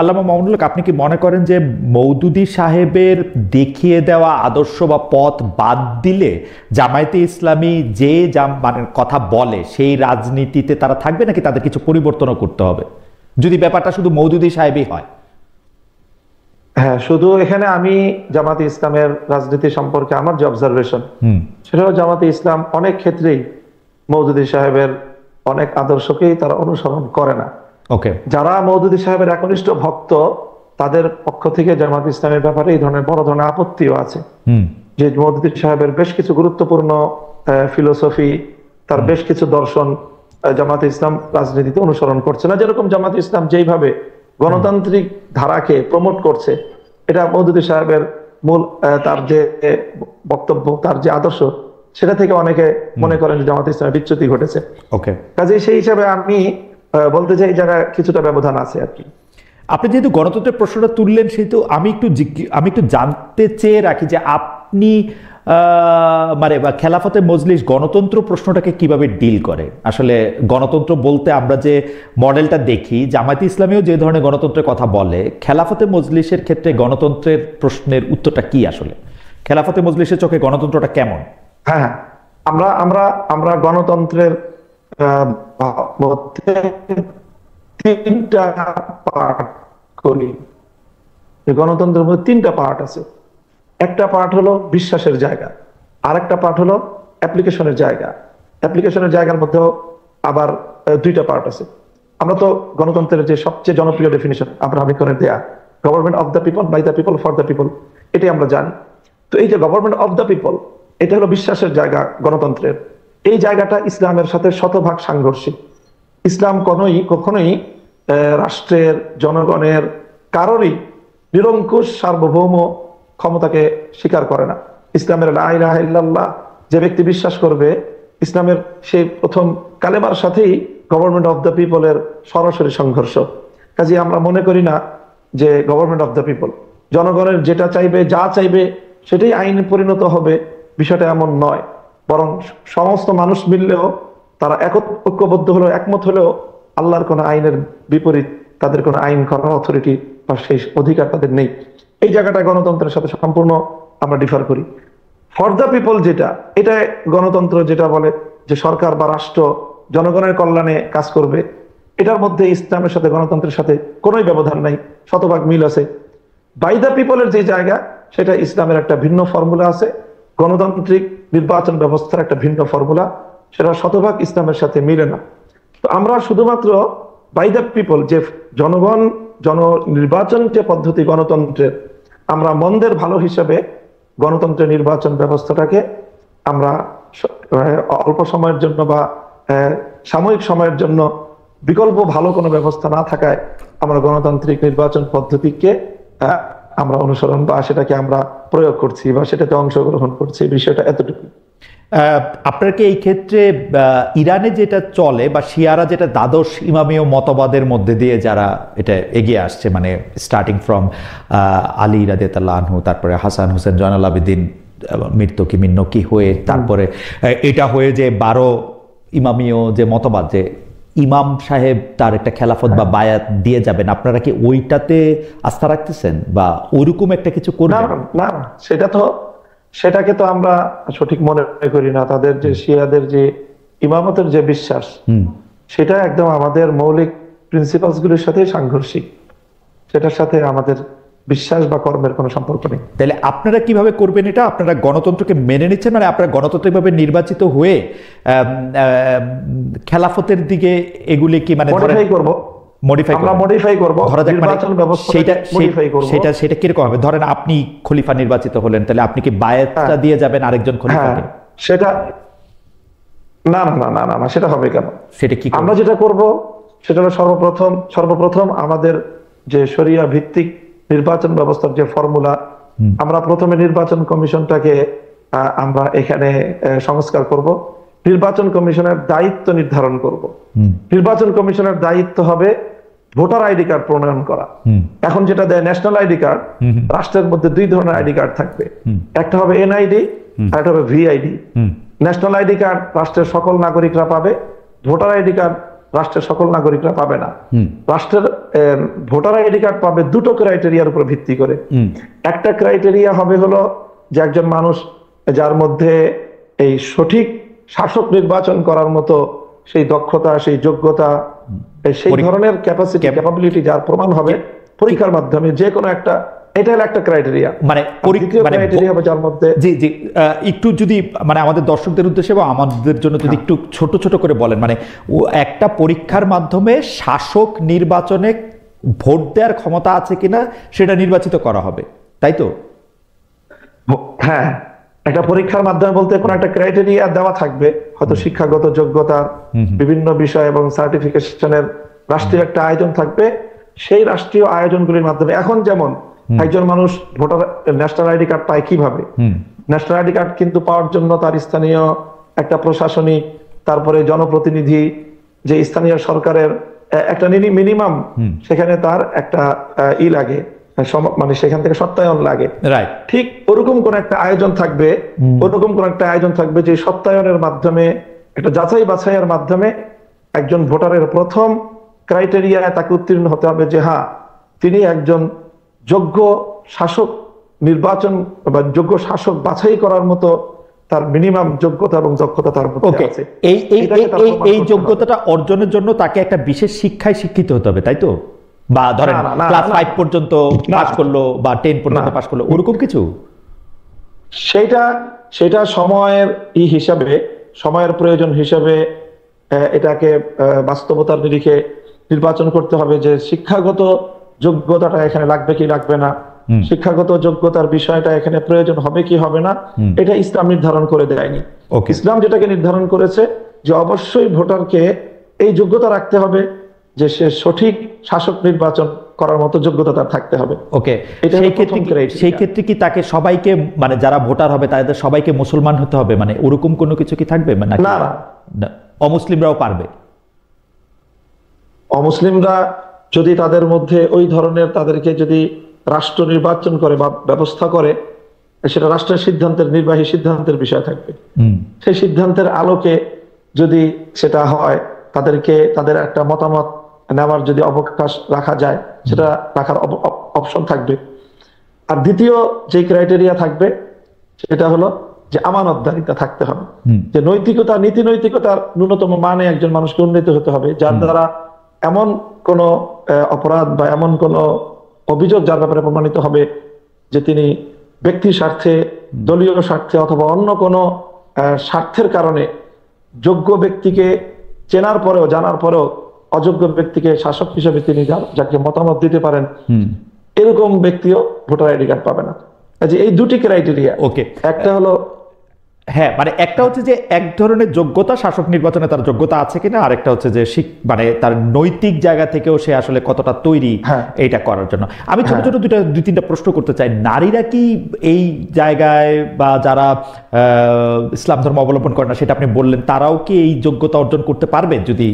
আল্লামা মামুনুল হক, আপনি কি মনে করেন যে মওদুদী সাহেবের দেখিয়ে দেওয়া আদর্শ বা পথ বাদ দিলে জামায়াতে ইসলামী যে মানে কথা বলে সেই রাজনীতিতে তারা থাকবে, নাকি তাদের কিছু পরিবর্তনও করতে হবে যদি ব্যাপারটা শুধু মওদুদী সাহেবই হয়? হ্যাঁ, শুধু এখানে আমি জামাতে ইসলামের রাজনীতি সম্পর্কে আমার যে অবজারভেশন, সেটা হলো জামাতে ইসলাম অনেক ক্ষেত্রেই মওদুদী সাহেবের অনেক আদর্শকেই তারা অনুসরণ করে না। ওকে। যারা মওদুদী সাহেবের একনিষ্ঠ ভক্ত, তাদের পক্ষ থেকে জামাত ইসলামের ব্যাপারে এই ধরনের বড় ধরনের আপত্তিও আছে যে মওদুদী সাহেবের বেশ কিছু গুরুত্বপূর্ণ ফিলোসফি, তার বেশ কিছু দর্শন জামাতে ইসলাম রাজনীতিতে অনুসরণ করছে না। যেরকম জামাতে ইসলাম যেইভাবে গণতান্ত্রিক ধারাকে প্রমোট করছে, এটা মওদুদী সাহেবের মূল তার যে বক্তব্য, তার যে আদর্শ, সেটা থেকে অনেকে মনে করেন যে জামাতে ইসলামের বিচ্যুতি ঘটেছে। ওকে। কাজেই সেই হিসাবে আমি বলতে চাই এই জায়গায় কিছুটা ব্যবধান আছে আর কি। আপনি যেহেতু গণতন্ত্রের প্রশ্নটা তুললেন, সেহেতু আমি একটু জানতে চেয়ে রাখি যে আপনি মানে বা খেলাফতে মজলিস গণতন্ত্র প্রশ্নটাকে কিভাবে ডিল করে। আসলে গণতন্ত্র বলতে আমরা যে মডেলটা দেখি, জামায়াতে ইসলামীও যে ধরনের গণতন্ত্রের কথা বলে, খেলাফতে মজলিসের ক্ষেত্রে গণতন্ত্রের প্রশ্নের উত্তরটা কি? আসলে খেলাফতে মজলিসের চোখে গণতন্ত্রটা কেমন? হ্যাঁ, আমরা আমরা আমরা গণতন্ত্রের মধ্যে তিনটা পার্ট করি। গণতন্ত্রের মধ্যে তিনটা পার্ট আছে। একটা পার্ট হলো বিশ্বাসের জায়গা, আরেকটা পার্ট হলো অ্যাপ্লিকেশনের জায়গা। অ্যাপ্লিকেশনের জায়গার মধ্যেও আবার দুইটা পার্ট আছে। আমরা তো গণতন্ত্রের যে সবচেয়ে জনপ্রিয় ডেফিনিশন আব্রাহাম লিঙ্কনের দেয়া, government of the people, by the people, for the people, এটাই আমরা জানি। তো এই যে গভর্নমেন্ট অফ দ্য পিপল, এটা হলো বিশ্বাসের জায়গা গণতন্ত্রের। এই জায়গাটা ইসলামের সাথে শতভাগ সাংঘর্ষিক। ইসলাম কখনোই রাষ্ট্রের, জনগণের, কারোরই নিরঙ্কুশ সার্বভৌম ক্ষমতাকে স্বীকার করে না। ইসলামের লা ইলাহা ইল্লাল্লাহ যে ব্যক্তি বিশ্বাস করবে, ইসলামের সেই প্রথম কালেমার সাথেই গভর্নমেন্ট অফ দ্য পিপলের সরাসরি সংঘর্ষ। কাজে আমরা মনে করি না যে গভর্নমেন্ট অফ দ্য পিপল, জনগণের যেটা চাইবে, যা চাইবে সেটাই আইনে পরিণত হবে, বিষয়টা এমন নয়। বরং সমস্ত মানুষ মিললেও, তারা ঐক্যবদ্ধ হলেও, একমত হলেও আল্লাহর কোনো আইনের বিপরীত তাদের কোনো আইন করার অথরিটি বা সেই অধিকার তাদের নেই। এই জায়গাটা গণতন্ত্রের সাথে সম্পূর্ণ আমরা ডিফার করি। ফর দ্য পিপল যেটা, এটা গণতন্ত্র যেটা বলে যে সরকার বা রাষ্ট্র জনগণের কল্যাণে কাজ করবে, এটার মধ্যে ইসলামের সাথে গণতন্ত্রের সাথে কোনোই ব্যবধান নাই, শতভাগ মিল আছে। বাই দ্য পিপলের যে জায়গা, সেটা ইসলামের একটা ভিন্ন ফর্মুলা আছে, গণতান্ত্রিক নির্বাচন ব্যবস্থার একটা ভিন্ন ফর্মুলা, সেটা শতভাগ ইসলামের সাথে মিলে না। তো আমরা শুধুমাত্র বাই দ্য পিপল, যে জনগণ, নির্বাচন যে পদ্ধতি গণতন্ত্রের, আমরা মন্দের ভালো হিসাবে গণতন্ত্রের নির্বাচন ব্যবস্থাটাকে আমরা অল্প সময়ের জন্য বা সাময়িক সময়ের জন্য বিকল্প ভালো কোনো ব্যবস্থা না থাকায় আমরা গণতান্ত্রিক নির্বাচন পদ্ধতিকে আমরা অনুসরণ বা সেটাকে আমরা প্রয়োগ করছি বা সেটাতে অংশগ্রহণ করছি, বিষয়টা এতটুকু। আপনার কি এই ক্ষেত্রে ইরানে যেটা চলে বা শিয়ারা যেটা দ্বাদশ ইমামীয় মতবাদের মধ্যে দিয়ে যারা এটা এগিয়ে আসছে, মানে স্টার্টিং ফ্রম আলী রাদিয়াল্লাহু আনহু, তারপরে হাসান হুসেন জয়নুল আবেদিন, মীর তকি মীর নকি হয়ে, তারপরে এটা হয়ে যে 12 ইমামীয় যে মতবাদ, যে ইমাম সাহেব তার একটা খেলাফত বা বায়াত দিয়ে যাবেন, আপনারা কি ওইটাতে আস্থা রাখতেছেন বা ওইরকম একটা কিছু করবেন? না না, সেটাকে তো আমরা সঠিক মনে করি না। তাদের যে শিয়াদের যে ইমামতের যে বিশ্বাস, সেটা একদম আমাদের মৌলিক প্রিন্সিপালস গুলির সাথে সাংঘর্ষিক। সেটার সাথে আমাদের বিশ্বাস বা কর্মের কোনো সম্পর্ক নেই। তাহলে আপনারা কিভাবে করবেন এটা? আপনারা গণতন্ত্রকে মেনে নিচ্ছেন, মানে আপনারা গণতান্ত্রিকভাবে নির্বাচিত হয়ে খেলাফতের দিকে এগুলি কি মানে মডিফাই করব? মডিফাই করব, ধরা যাক নির্বাচন ব্যবস্থা মডিফাই করব। সেটা কিরকম হবে? ধরেন আপনি খলিফা নির্বাচিত হলেন, তাহলে আপনি কি বায়াতটা দিয়ে যাবেন আরেকজন খলিফাকে? সেটা না না না না না, সেটা হবে কেন? সেটা কি আমরা যেটা করব সেটা হলো সর্বপ্রথম আমাদের যে শরিয়া ভিত্তিক নির্বাচন ব্যবস্থার যে ফর্মুলা, আমরা প্রথমে নির্বাচন কমিশনটাকে আমরা এখানে সংস্কার করব। নির্বাচন কমিশনের দায়িত্ব নির্ধারণ করব। নির্বাচন কমিশনের দায়িত্ব হবে ভোটার আইডি কার্ড প্রণয়ন করা। এখন যেটা দেয় ন্যাশনাল আইডি কার্ড, রাষ্ট্রের মধ্যে 2 ধরনের আইডি কার্ড থাকবে, একটা হবে এনআইডি আর একটা হবে ভিআইডি। ন্যাশনাল আইডি কার্ড রাষ্ট্রের সকল নাগরিকরা পাবে, ভোটার আইডি কার্ড রাষ্ট্রের সকল নাগরিকরা পাবে না। রাষ্ট্রের ভোটার আইডি কার্ড পাবে 2টো ক্রাইটেরিয়ার উপর ভিত্তি করে। একটা ক্রাইটেরিয়া হবে হলো যে একজন মানুষ যার মধ্যে এই সঠিক শাসক নির্বাচন করার মতো সেই দক্ষতা, সেই যোগ্যতা, সেই ধরনের ক্যাপাবিলিটি যার প্রমাণ হবে পরীক্ষার মাধ্যমে যে কোনো একটা, এটা হলো একটা ক্রাইটেরিয়া। মানে ক্রাইটেরিয়া হবে যার মধ্যে জি একটু যদি মানে আমাদের দর্শকদের উদ্দেশ্যে বা আমাদের জন্য যদি একটু ছোট ছোট করে বলেন, মানে একটা পরীক্ষার মাধ্যমে শাসক নির্বাচনে ভোট দেওয়ার ক্ষমতা আছে কিনা সেটা নির্বাচিত করা হবে, তাই তো? হ্যাঁ, একটা পরীক্ষার মাধ্যমে বলতে কোনো একটা ক্রাইটেরিয়া দেওয়া থাকবে, হয়তো শিক্ষাগত যোগ্যতার বিভিন্ন বিষয় এবং সার্টিফিকেশনের রাষ্ট্রীয় একটা আয়োজন থাকবে। সেই রাষ্ট্রীয় আয়োজনগুলির মাধ্যমে এখন যেমন একজন মানুষ ভোটার ন্যাশনাল আইডি কার্ড পায় কিভাবে? ন্যাশনাল আইডি কার্ড কিন্তু পাওয়ার জন্য তার স্থানীয় একটা প্রশাসনিক, তারপরে জনপ্রতিনিধি, যে স্থানীয় সরকারের একটা মিনিমাম সেখানে তার একটা লাগে, মানে সেখান থেকে সত্যায়ন লাগে। ঠিক ওরকম কোন একটা আয়োজন থাকবে, যে সত্যায়নের মাধ্যমে, একটা যাচাই বাছাইয়ের মাধ্যমে একজন ভোটারের প্রথম ক্রাইটেরিয়া তাকে উত্তীর্ণ হতে হবে যে হ্যাঁ, তিনি একজন যোগ্য শাসক নির্বাচন বা যোগ্য শাসক বাছাই করার মতো তার মিনিমাম যোগ্যতা এবং দক্ষতা তার মধ্যে আছে। এই যোগ্যতাটা অর্জনের জন্য তাকে একটা বিশেষ শিক্ষায় শিক্ষিত হতে হবে, তাই তো? বা ধরেন ক্লাস 5 পর্যন্ত পাস করলো বা 10 পর্যন্ত পাস করলো, ওরকম কিছু? সেটা সময়ের হিসাবে, সময়ের প্রয়োজন হিসাবে এটাকে বাস্তবতার নিরিখে নির্বাচন করতে হবে যে শিক্ষাগত যোগ্যতাটা এখানে লাগবে কি লাগবে না, শিক্ষাগত যোগ্যতার বিষয়টা এখানে প্রয়োজন হবে কি হবে না, এটা ইসলাম নির্ধারণ করে দেয়নি। ইসলাম যেটাকে নির্ধারণ করেছে যে অবশ্যই ভোটারকে এই যোগ্যতা রাখতে হবে যে সে সঠিক শাসক নির্বাচন করার মতো যোগ্যতা তার থাকতে হবে। ওকে, সেই ক্ষেত্রে কি তাকে সবাইকে, মানে যারা ভোটার হবে তাদের সবাইকে মুসলমান হতে হবে, মানে ওরকম কোনো কিছু কি থাকবে? না না, অমুসলিমরাও পারবে? অমুসলিমরা যদি তাদের মধ্যে ওই ধরনের, তাদেরকে যদি রাষ্ট্র নির্বাচন করে বা ব্যবস্থা করে, সেটা রাষ্ট্রের সিদ্ধান্তের, নির্বাহী সিদ্ধান্তের বিষয় থাকবে। সেই সিদ্ধান্তের আলোকে যদি সেটা হয়, তাদেরকে তাদের একটা মতামত নেওয়ার যদি অবকাশ রাখা যায়, সেটা রাখার অপশন থাকবে। আর দ্বিতীয় যে ক্রাইটেরিয়া থাকবে সেটা হলো যে আমানতদারিতা থাকতে হবে, যে নৈতিকতা, নীতি নৈতিকতার ন্যূনতম মানে একজন মানুষকে উন্নীত হতে হবে, যার দ্বারা এমন কোন অপরাধ বা এমন কোন অভিযোগ যার ব্যাপারে প্রমাণিত হবে যে তিনি ব্যক্তি স্বার্থে, দলীয় স্বার্থে অথবা অন্য কোনো স্বার্থের কারণে যোগ্য ব্যক্তিকে চেনার পরেও, জানার পরেও অযোগ্য ব্যক্তিকে শাসক হিসেবে তিনি যাকে মতামত দিতে পারেন, এরকম ব্যক্তিও ভোটার আইডি কার্ড পাবে না। এই দুটি ক্রাইটেরিয়া। ওকে, একটা হলো হ্যাঁ, মানে একটা হচ্ছে যে এক ধরনের যোগ্যতা, শাসক নির্বাচনে তার যোগ্যতা আছে কিনা, আরেকটা হচ্ছে যে মানে তার নৈতিক জায়গা থেকেও সে আসলে কতটা তৈরি হ্যাঁ, এইটা করার জন্য। আমি ছোট হ্যাঁ। ছোট দুই তিনটা প্রশ্ন করতে চাই। নারীরা কি এই জায়গায়, বা যারা ইসলাম ধর্ম অবলম্বন করে না সেটা আপনি বললেন, তারাও কি এই যোগ্যতা অর্জন করতে পারবে যদি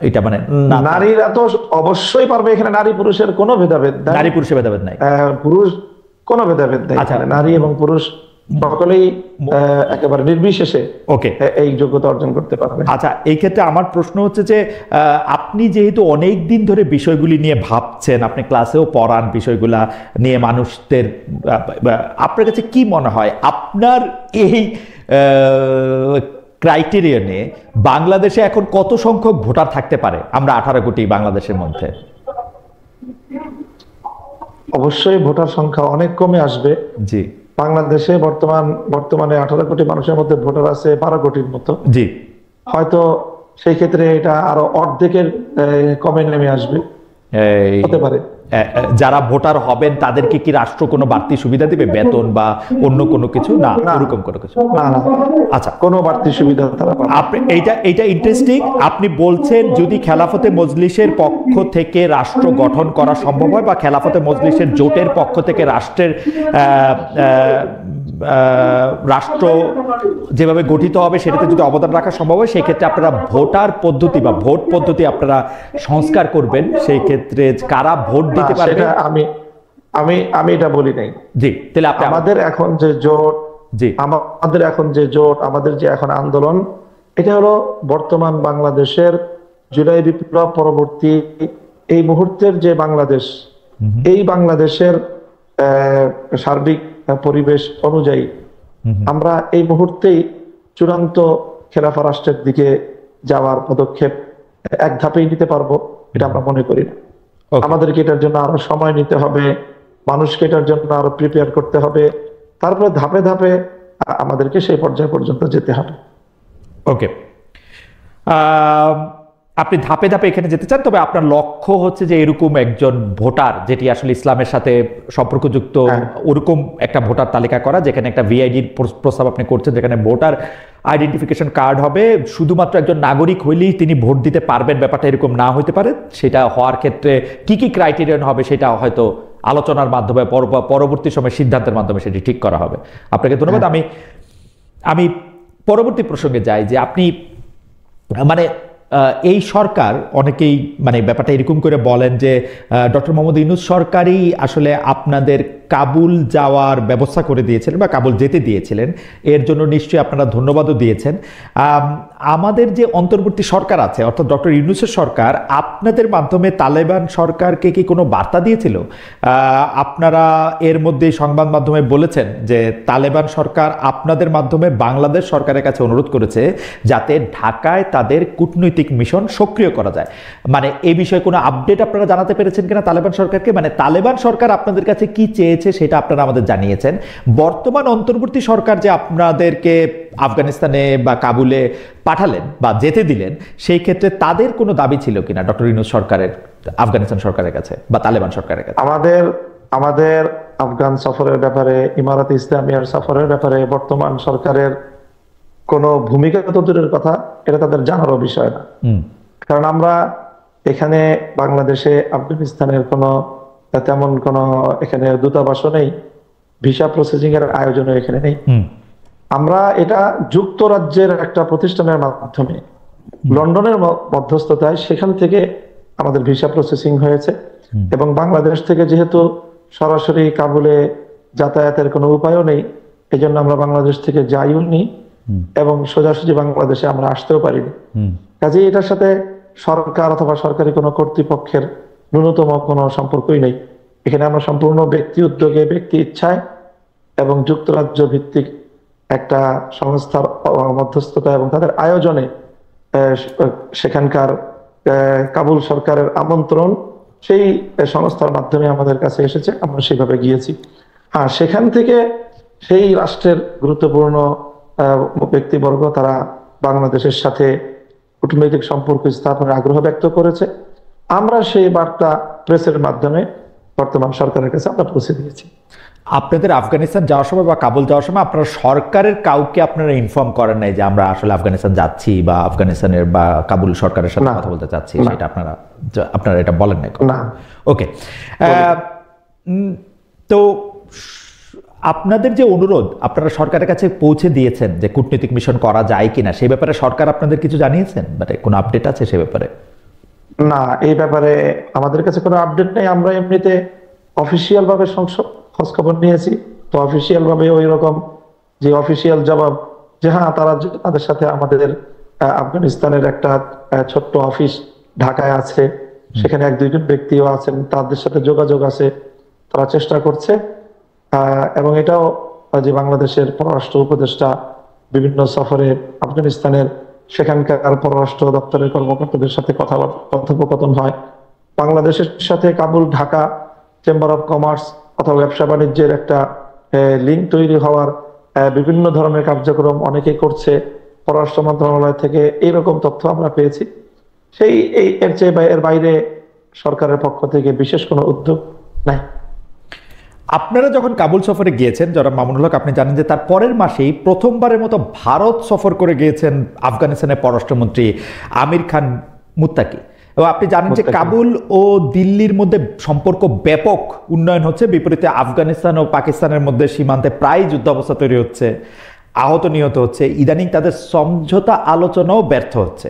এটা মানে না থাকে? নারীরা তো অবশ্যই পারবে, এখানে নারী পুরুষের কোনো ভেদাভেদ নাই। নারী পুরুষের ভেদাভেদ নাই। পুরুষ কোনো ভেদাভেদ নাই, আচ্ছা। এখানে নারী এবং পুরুষ সকলেই একেবারে নির্বিশেষে ওকে। এই যোগ্যতা অর্জন করতে পারবে। আচ্ছা, এই ক্ষেত্রে আমার প্রশ্ন হচ্ছে যে আপনি যেহেতু অনেক দিন ধরে বিষয়গুলি নিয়ে ভাবছেন, আপনি ক্লাসেও পড়ান বিষয়গুলা নিয়ে মানুষদের, আপনার কাছে কি মনে হয় আপনার এই ক্রাইটেরিয়নে বাংলাদেশে এখন কত সংখ্যক ভোটার থাকতে পারে? আমরা 18 কোটি বাংলাদেশের মধ্যে। অবশ্যই ভোটার সংখ্যা অনেক কমে আসবে। জি বাংলাদেশে বর্তমানে 18 কোটি মানুষের মধ্যে ভোটার আছে 12 কোটির মতো। জি। হয়তো সেই ক্ষেত্রে এটা আরো অর্ধেকের কমে নেমে আসবে, হতে পারে। যারা ভোটার হবেন তাদেরকে কি রাষ্ট্র কোনো বাড়তি সুবিধা দিবে, বেতন বা অন্য কোনো কিছু? না, এরকম কোনো কিছু না, না। আচ্ছা, কোনো বাড়তি সুবিধা তারা পাবে না। আপনি এইটা ইন্টারেস্টিং। আপনি বলছেন যদি খেলাফতে মজলিসের পক্ষ থেকে রাষ্ট্র গঠন করা সম্ভব হয়, বা খেলাফতে মজলিসের জোটের পক্ষ থেকে রাষ্ট্রের রাষ্ট্র যেভাবে গঠিত হবে সেটাতে যদি অবদান রাখা সম্ভব হয়, সেই ক্ষেত্রে আপনারা ভোটার পদ্ধতি বা ভোট পদ্ধতি আপনারা সংস্কার করবেন। সেই ক্ষেত্রে কারা ভোট দিতে পারবে? সেটা আমি এটা বলি নাই। জি, তাহলে আপনি আমাদের এখন যে জোট, জি, আমাদের যে এখন আন্দোলন, এটা হলো বর্তমান বাংলাদেশের জুলাই বিপ্লব পরবর্তী এই মুহূর্তের যে বাংলাদেশ, এই বাংলাদেশের সার্বিক পরিবেশ অনুযায়ী আমরা এই মুহূর্তেই চূড়ান্ত খেলাফা রাষ্ট্রের দিকে যাওয়ার পদক্ষেপ এক ধাপেই নিতে পারবো, এটা আমরা মনে করি না। আমাদেরকে এটার জন্য আরো সময় নিতে হবে, মানুষকে এটার জন্য আরো প্রিপেয়ার করতে হবে, তারপরে ধাপে ধাপে আমাদেরকে সেই পর্যায় পর্যন্ত যেতে হবে। ওকে, আপনি ধাপে ধাপে এখানে যেতে চান, তবে আপনার লক্ষ্য হচ্ছে যে এরকম একজন ভোটার যেটি আসলে ইসলামের সাথে সম্পর্কযুক্ত, ওরকম একটা ভোটার তালিকা করা, যেখানে একটা ভিআইডির প্রস্তাব আপনি করছেন, যেখানে ভোটার আইডেন্টিফিকেশন কার্ড হবে, শুধুমাত্র একজন নাগরিক হইলেই তিনি ভোট দিতে পারবেন, ব্যাপারটা এরকম না হইতে পারে। সেটা হওয়ার ক্ষেত্রে কি কি ক্রাইটেরিয়ান হবে সেটা হয়তো আলোচনার মাধ্যমে পরবর্তী সময় সিদ্ধান্তের মাধ্যমে সেটি ঠিক করা হবে। আপনাকে ধন্যবাদ। আমি পরবর্তী প্রসঙ্গে যাই যে আপনি মানে এই সরকার, অনেকেই মানে ব্যাপারটা এরকম করে বলেন যে ডক্টর মোহাম্মদ ইউনূস সরকারই আসলে আপনাদের কাবুল যাওয়ার ব্যবস্থা করে দিয়েছিলেন বা কাবুল যেতে দিয়েছিলেন, এর জন্য নিশ্চয়ই আপনারা ধন্যবাদও দিয়েছেন। আমাদের যে অন্তর্বর্তী সরকার আছে, অর্থাৎ ডক্টর ইউনূসের সরকার, আপনাদের মাধ্যমে তালেবান সরকারকে কি কোনো বার্তা দিয়েছিল? আপনারা এর মধ্যে সংবাদ মাধ্যমে বলেছেন যে তালেবান সরকার আপনাদের মাধ্যমে বাংলাদেশ সরকারের কাছে অনুরোধ করেছে যাতে ঢাকায় তাদের কূটনৈতিক মিশন সক্রিয় করা যায়। মানে এই বিষয়ে কোনো আপডেট আপনারা জানাতে পেরেছেন কিনা তালেবান সরকারকে? মানে তালেবান সরকার আপনাদের কাছে কি চেয়েছে সেটা আপনারা আমাদের জানিয়েছেন। বর্তমান অন্তর্বর্তী সরকার যে আপনাদেরকে আফগানিস্তানে বা কাবুলে পাঠালেন বা যেতে দিলেন, সেই ক্ষেত্রে তাদের কোনো দাবি ছিল কিনা ডক্টর ইউনূস সরকারের আফগানিস্তান সরকারের কাছে বা তালেবান সরকারের কাছে? আমাদের আফগান সফরের ব্যাপারে, ইমারাত ইসলামিয়ার সফরের ব্যাপারে বর্তমান সরকারের কোনো ভূমিকা তো দূরের কথা, এটা তাদের জানারও বিষয় না। কারণ আমরা এখানে বাংলাদেশে আফগানিস্তানের তেমন কোনো এখানে দূতাবাসও নেই, ভিসা প্রসেসিং এর আয়োজনও এখানে নেই। আমরা এটা যুক্তরাজ্যের একটা প্রতিষ্ঠানের মাধ্যমে লন্ডনের মধ্যস্থতায় সেখান থেকে আমাদের ভিসা প্রসেসিং হয়েছে, এবং বাংলাদেশ থেকে যেহেতু সরাসরি কাবুলে যাতায়াতের কোনো উপায়ও নেই, এই জন্য আমরা বাংলাদেশ থেকে যাইও নি এবং সোজাসুজি বাংলাদেশে আমরা আসতেও পারিনি। কাজেই এটার সাথে সরকার অথবা সরকারি কোনো কর্তৃপক্ষের ন্যূনতম কোনো সম্পর্কই নেই। এখানে আমরা সম্পূর্ণ ব্যক্তি উদ্যোগে, ব্যক্তি ইচ্ছায় এবং যুক্তরাজ্য ভিত্তিক একটা সংস্থার মধ্যস্থতা এবং তাদের আয়োজনে সেখানকার কাবুল সরকারের আমন্ত্রণ সেই সংস্থার মাধ্যমে আমাদের কাছে এসেছে, আমরা সেভাবে গিয়েছি। সেখান থেকে সেই রাষ্ট্রের গুরুত্বপূর্ণ ব্যক্তিবর্গ তারা বাংলাদেশের সাথে কূটনৈতিক সম্পর্ক স্থাপনের আগ্রহ ব্যক্ত করেছে। আমরা সেই বার্তা প্রেসের মাধ্যমে বর্তমান সরকারের কাছে আমরা পৌঁছে দিয়েছি। আপনাদের আফগানিস্তান যাওয়ার সময় বা কাবুল যাওয়ার সময় আপনারা সরকারের কাউকে আপনারা ইনফর্ম করেন নাই যে আমরা আসলে আফগানিস্তান যাচ্ছি বা আফগানিস্তানের বা কাবুল সরকারের সাথে কথা বলতে চাচ্ছি, সেটা আপনারা এটা বলেন নাই? না। ওকে। তো আপনাদের যে অনুরোধ আপনারা সরকারের কাছে পৌঁছে দিয়েছেন যে কূটনৈতিক মিশন করা যায় কিনা, সেই ব্যাপারে সরকার আপনাদের কিছু জানিয়েছেন? কোনো আপডেট আছে সে ব্যাপারে? না, এই ব্যাপারে আমাদের কাছে কোনো আপডেট নেই। আমরা এমনিতে অফিসিয়াল ভাবে খোঁজ খবর নিয়েছি, তো অফিসিয়াল ভাবে ওই রকম যে অফিসিয়াল জবাব যে হ্যাঁ তাদের সাথে আমাদের আফগানিস্তানের একটা ছোট্ট অফিস ঢাকায় আছে, সেখানে 1-2 জন ব্যক্তিও আছেন, তাদের সাথে যোগাযোগ আছে, তারা চেষ্টা করছে। এবং এটাও যে বাংলাদেশের পররাষ্ট্র উপদেষ্টা বিভিন্ন সফরে আফগানিস্তানের সেখানকার পররাষ্ট্র দপ্তরের কর্মকর্তাদের সাথে কথোপকথন হয়। বাংলাদেশের সাথে Kabul Dhaka chamber of commerce অথবা ব্যবসা বাণিজ্যের একটা লিঙ্ক তৈরি হওয়ার বিভিন্ন ধরনের কার্যক্রম অনেকেই করছে। পররাষ্ট্র মন্ত্রণালয় থেকে এইরকম তথ্য আমরা পেয়েছি। এর বাইরে সরকারের পক্ষ থেকে বিশেষ কোনো উদ্যোগ নাই। আপনারা যখন কাবুল সফরে গিয়েছেন জনাব মামুনুল হক, আপনি জানেন যে তার পরের মাসেই প্রথমবারের মতো ভারত সফর করে গিয়েছেন আফগানিস্তানের পররাষ্ট্রমন্ত্রী আমির খান মুত্তাকি। এবং আপনি জানেন যে কাবুল ও দিল্লির মধ্যে সম্পর্ক ব্যাপক উন্নয়ন হচ্ছে, বিপরীতে আফগানিস্তান ও পাকিস্তানের মধ্যে সীমান্তে প্রায় যুদ্ধাবস্থা তৈরি হচ্ছে, আহত নিহত হচ্ছে, ইদানিং তাদের সমঝোতা আলোচনাও ব্যর্থ হচ্ছে।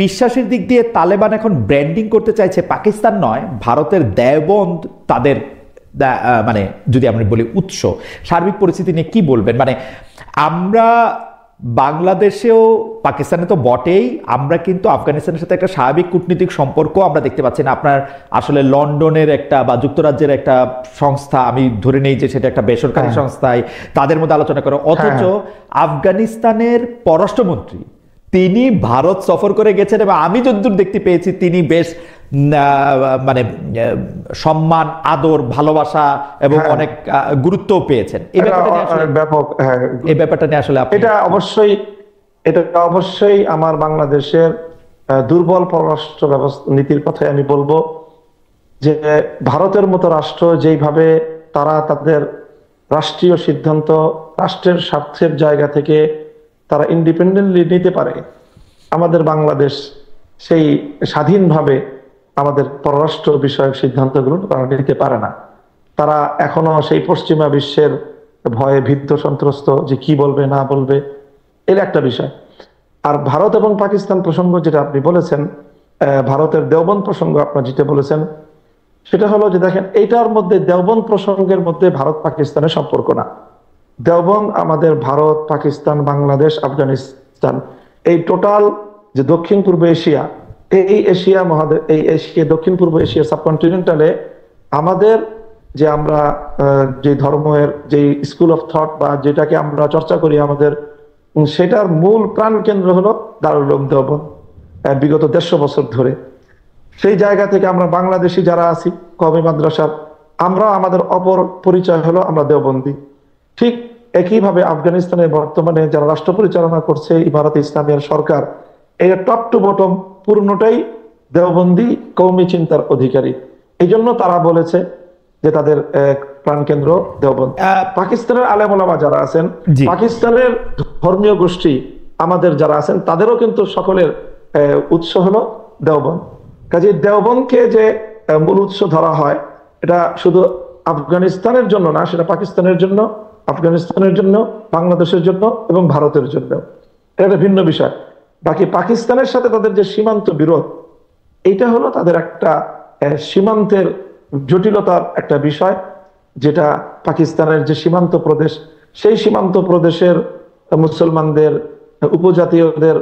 বিশ্বাসের দিক দিয়ে তালেবান এখন ব্র্যান্ডিং করতে চাইছে পাকিস্তান নয়, ভারতের দেওবন্দ তাদের যদি আমরা বলি উৎস। সার্বিক পরিস্থিতি নিয়ে কি বলবেন? আমরা বাংলাদেশেও পাকিস্তানে তো বটেই, আমরা কিন্তু আফগানিস্তানের সাথে একটা স্বাভাবিক কূটনীতিক সম্পর্ক আমরা দেখতে পাচ্ছি না। আপনার আসলে লন্ডনের একটা বা যুক্তরাজ্যের একটা সংস্থা, আমি ধরে নেই যে সেটা একটা বেসরকারি সংস্থায়, তাদের মধ্যে আলোচনা করে, অথচ আফগানিস্তানের পররাষ্ট্রমন্ত্রী তিনি ভারত সফর করে গেছেন এবং আমি যতদূর দেখতে পেয়েছি তিনি বেশ সম্মান, আদর, ভালোবাসা এবং অনেক গুরুত্ব পেয়েছেন। এই ব্যাপারটা নিয়ে আসলে এটা অবশ্যই আমার বাংলাদেশের দুর্বল পররাষ্ট্র ব্যবস্থা নীতির কথাই আমি বলবো যে ভারতের মতো রাষ্ট্র যেইভাবে তারা তাদের রাষ্ট্রীয় সিদ্ধান্ত রাষ্ট্রের স্বার্থের জায়গা থেকে তারা ইন্ডিপেন্ডেন্টলি নিতে পারে, আমাদের বাংলাদেশ সেই স্বাধীনভাবে আমাদের পররাষ্ট্র বিষয়ক সিদ্ধান্তগুলো তারা নিতে পারে না। তারা এখনো সেই পশ্চিমা বিশ্বের ভয়ে ভীত সন্ত্রস্ত যে কি বলবে না বলবে, এর একটা বিষয়। আর ভারত এবং পাকিস্তান প্রসঙ্গ যেটা আপনি বলেছেন, ভারতের দেওবন্দ প্রসঙ্গ আপনার যেটা বলেছেন, সেটা হলো যে দেখেন এইটার মধ্যে দেওবন্দ প্রসঙ্গের মধ্যে ভারত পাকিস্তানের সম্পর্ক না। দেওবন্দ আমাদের ভারত, পাকিস্তান, বাংলাদেশ, আফগানিস্তান, এই টোটাল যে দক্ষিণ পূর্ব এশিয়া, এই এশিয়া মহাদেশ, এই এশিয়া দক্ষিণ পূর্ব এশিয়া সাবকন্টিনেন্টালে আমাদের যে আমরা যে ধর্মের যে স্কুল অফ থট বা যেটাকে আমরা চর্চা করি আমাদের, সেটার মূল প্রাণ কেন্দ্র হলো দারুল উলুম দেওবন্দ বিগত 150 বছর ধরে। সেই জায়গা থেকে আমরা বাংলাদেশি যারা আছি কওমি মাদ্রাসার, আমরা আমাদের অপর পরিচয় হলো আমরা দেওবন্দি। ঠিক একইভাবে আফগানিস্তানের বর্তমানে যারা রাষ্ট্র পরিচালনা করছে ইমারতে ইসলামিয়ার সরকার, এটা টপ টু বটম পূর্ণটাই দেওবন্দি কওমি চিন্তার অধিকারী। এই জন্য তারা বলেছে যে তাদের প্রাণকেন্দ্র দেওবন্দ। পাকিস্তানের আলেম ওলামা যারা আছেন, পাকিস্তানের ধর্মীয় গোষ্ঠী আমাদের যারা আছেন, তাদেরও কিন্তু সকলের উৎস হলো দেওবন্দ। কাজে দেওবন্দকে যে মূল উৎস ধরা হয়, এটা শুধু আফগানিস্তানের জন্য না, সেটা পাকিস্তানের জন্য, আফগানিস্তানের জন্য, বাংলাদেশের জন্য এবং ভারতের জন্য। এটা একটা ভিন্ন বিষয়। বাকি পাকিস্তানের সাথে তাদের যে সীমান্ত বিরোধ, এইটা হলো তাদের একটা সীমান্তের জটিলতার একটা বিষয়, যেটা পাকিস্তানের যে সীমান্ত প্রদেশ, সেই সীমান্ত প্রদেশের মুসলমানদের, উপজাতীয়দের,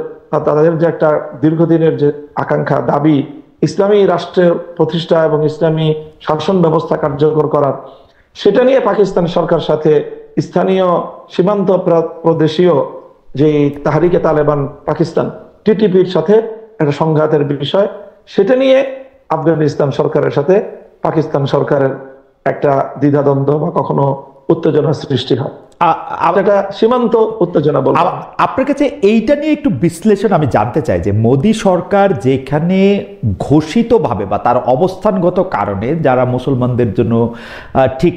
তাদের যে একটা দীর্ঘদিনের যে আকাঙ্ক্ষা, দাবি ইসলামী রাষ্ট্রের প্রতিষ্ঠা এবং ইসলামী শাসন ব্যবস্থা কার্যকর করার, সেটা নিয়ে পাকিস্তান সরকার সাথে স্থানীয় সীমান্ত প্রদেশীয় যে তাহরিকে তালেবান পাকিস্তান টিটিপির সাথে একটা সংঘাতের বিষয়, সেটা নিয়ে আফগানিস্তান সরকারের সাথে পাকিস্তান সরকারের একটা দ্বিধাদ্বন্দ্ব বা কখনো উত্তেজনার সৃষ্টি হয়। এটা সীমান্ত উত্তেজনা বলবো। আপনার কাছে এইটা নিয়ে একটু বিশ্লেষণ আমি জানতে চাই যে মোদী সরকার যেখানে ঘোষিতভাবে বা তার অবস্থানগত কারণে যারা মুসলমানদের জন্য ঠিক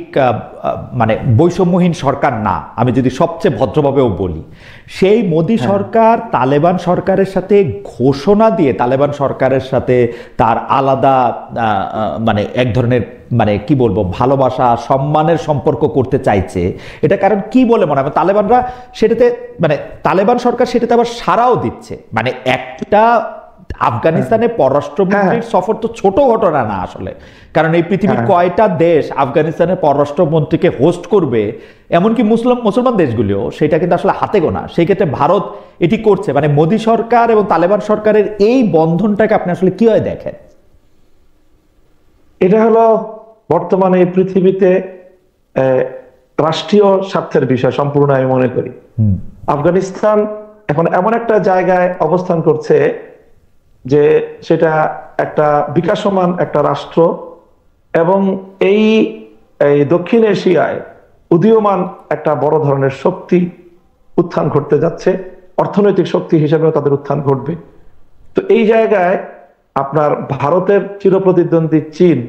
মানে বৈষম্যহীন সরকার না, আমি যদি সবচেয়ে ভদ্রভাবেও বলি, সেই মোদী সরকার তালেবান সরকারের সাথে ঘোষণা দিয়ে তালেবান সরকারের সাথে তার আলাদা মানে এক ধরনের মানে কি বলবো ভালোবাসা সম্মানের সম্পর্ক করতে চাইছে, এটা কারণ কি বলে মনে হয়? তালেবানরা সেটাতে মানে তালেবান সরকার সেটাতে আবার সাড়াও দিচ্ছে। মানে একটা আফগানিস্তানের পররাষ্ট্রমন্ত্রীর সফর তো ছোট ঘটনা না আসলে, কারণ এই পৃথিবীর কয়টা দেশ আফগানিস্তানের পররাষ্ট্রমন্ত্রীকে হোস্ট করবে, এমনকি মুসলমান দেশগুলিও, সেটা কিন্তু আসলে হাতে গোনা। সেই ক্ষেত্রে ভারত এটি করছে। মানে মোদী সরকার এবং তালেবান সরকারের এই বন্ধনটাকে আপনি আসলে কিভাবে দেখেন? এটা হলো বর্তমানে এই পৃথিবীতে রাষ্ট্রীয় স্বার্থের বিষয় সম্পূর্ণ আমি মনে করি। আফগানিস্তান এখন এমন একটা জায়গায় অবস্থান করছে যে সেটা একটা বিকাশমান একটা রাষ্ট্র, এবং এই দক্ষিণ এশিয়ায় উদীয়মান একটা বড় ধরনের শক্তি উত্থান ঘটতে যাচ্ছে, অর্থনৈতিক শক্তি হিসেবেও তাদের উত্থান ঘটবে। তো এই জায়গায় আপনার ভারতের চিরপ্রতিদ্বন্দ্বী চীন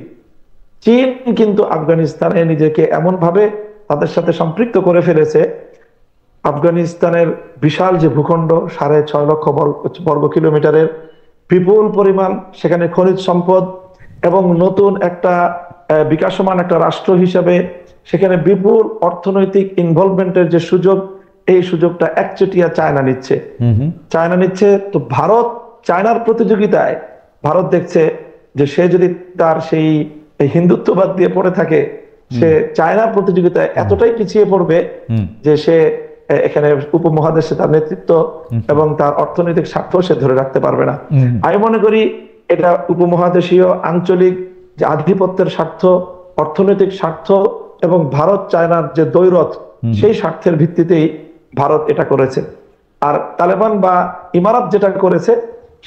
কিন্তু আফগানিস্তানে নিজেকে এমন ভাবে তাদের সাথে সম্পৃক্ত করে ফেলেছে, আফগানিস্তানের বিশাল যে ভূখণ্ড 6.5 লক্ষ বর্গ কিলোমিটারের, বিপুল পরিমাণ সেখানে খনিজ সম্পদ, এবং নতুন একটা বিকাশমান একটা রাষ্ট্র হিসেবে সেখানে বিপুল অর্থনৈতিক ইনভলভমেন্টের যে সুযোগ, এই সুযোগটা একচেটিয়া চায়না নিচ্ছে। তো ভারত চায়নার প্রতিযোগিতায় ভারত দেখছে যে সে যদি তার সেই হিন্দুত্ববাদ দিয়ে পড়ে থাকে, সে চায়নার প্রতিযোগিতায় এতটাই পিছিয়ে পড়বে যে সে এখানে উপমহাদেশে তার নেতৃত্ব এবং তার অর্থনৈতিক স্বার্থ সে ধরে রাখতে পারবে না। আমি মনে করি এটা উপমহাদেশীয় আঞ্চলিক যে আধিপত্যের স্বার্থ, অর্থনৈতিক স্বার্থ এবং ভারত চায়নার যে দ্বৈরথ, সেই স্বার্থের ভিত্তিতেই ভারত এটা করেছে। আর তালেবান বা ইমারাত যেটা করেছে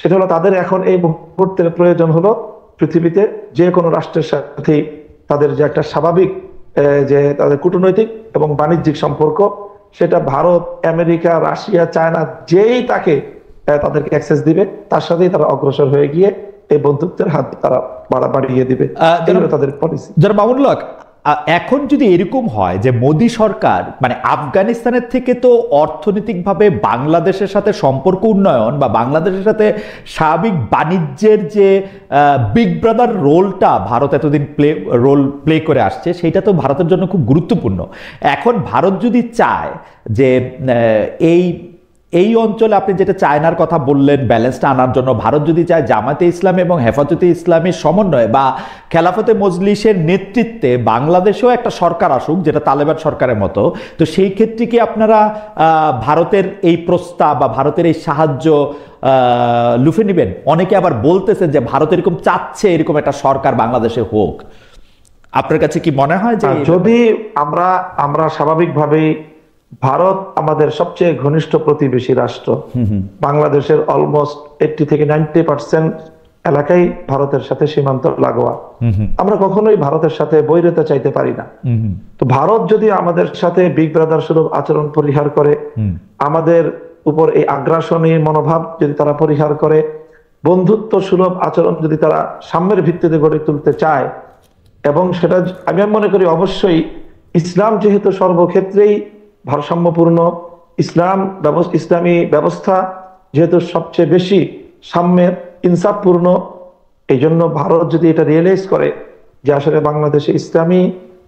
সেটা হলো তাদের এখন এই মুহূর্তের প্রয়োজন হলো পৃথিবীতে যে কোনো রাষ্ট্রের সাথে তাদের যে একটা স্বাভাবিক যে তাদের কূটনৈতিক এবং বাণিজ্যিক সম্পর্ক, সেটা ভারত, আমেরিকা, রাশিয়া, চায়না যেই তাকে তাদেরকে অ্যাক্সেস দিবে তার সাথেই তারা অগ্রসর হয়ে গিয়ে এই বন্ধুত্বের হাত তারা বাড়িয়ে দিবে, তাদের পলিসি। যারা মামুনুল হক, এখন যদি এরকম হয় যে মোদী সরকার মানে আফগানিস্তানের থেকে তো অর্থনৈতিকভাবে বাংলাদেশের সাথে সম্পর্ক উন্নয়ন বা বাংলাদেশের সাথে স্বাভাবিক বাণিজ্যের যে বিগ ব্রাদার রোলটা ভারত এতদিন রোল প্লে করে আসছে, সেইটা তো ভারতের জন্য খুব গুরুত্বপূর্ণ। এখন ভারত যদি চায় যে এই অঞ্চলে আপনি যেটা চায়নার কথা বললেন ব্যালেন্সটা আনার জন্য, ভারত যদি চায় জামাতে ইসলাম এবং হেফাজতে ইসলামের সমন্বয়ে বা খেলাফতে মজলিসের নেতৃত্বে বাংলাদেশেও একটা সরকার আসুক যেটা তালেবান সরকারের মতো, তো সেই ক্ষেত্রে কি আপনারা ভারতের এই প্রস্তাব বা ভারতের এই সাহায্য লুফে নেবেন? অনেকে আবার বলতেছেন যে ভারত এরকম চাচ্ছে এরকম একটা সরকার বাংলাদেশে হোক। আপনার কাছে কি মনে হয় যে যদি আমরা স্বাভাবিকভাবেই, ভারত আমাদের সবচেয়ে ঘনিষ্ঠ প্রতিবেশী রাষ্ট্র, বাংলাদেশের অলমোস্ট 80 থেকে 90% এলাকাই ভারতের সাথে সীমান্ত লাগোয়া, আমরা কখনোই ভারতের সাথে বৈরিতা চাইতে পারি না। তো ভারত যদি আমাদের সাথে বিগ ব্রাদার স্বরূপ আচরণ পরিহার করে, আমাদের উপর এই আগ্রাসনী মনোভাব যদি তারা পরিহার করে, বন্ধুত্ব সুলভ আচরণ যদি তারা সাম্যের ভিত্তিতে গড়ে তুলতে চায়, এবং সেটা আমি মনে করি অবশ্যই ইসলাম যেহেতু সর্বক্ষেত্রেই ভারসাম্যপূর্ণ, ইসলামী ব্যবস্থা যেহেতু সবচেয়ে বেশি সাম্যের ইনসাফপূর্ণ, এই জন্য ভারত যদি এটা রিয়েলাইজ করে যে আসলে বাংলাদেশে ইসলামী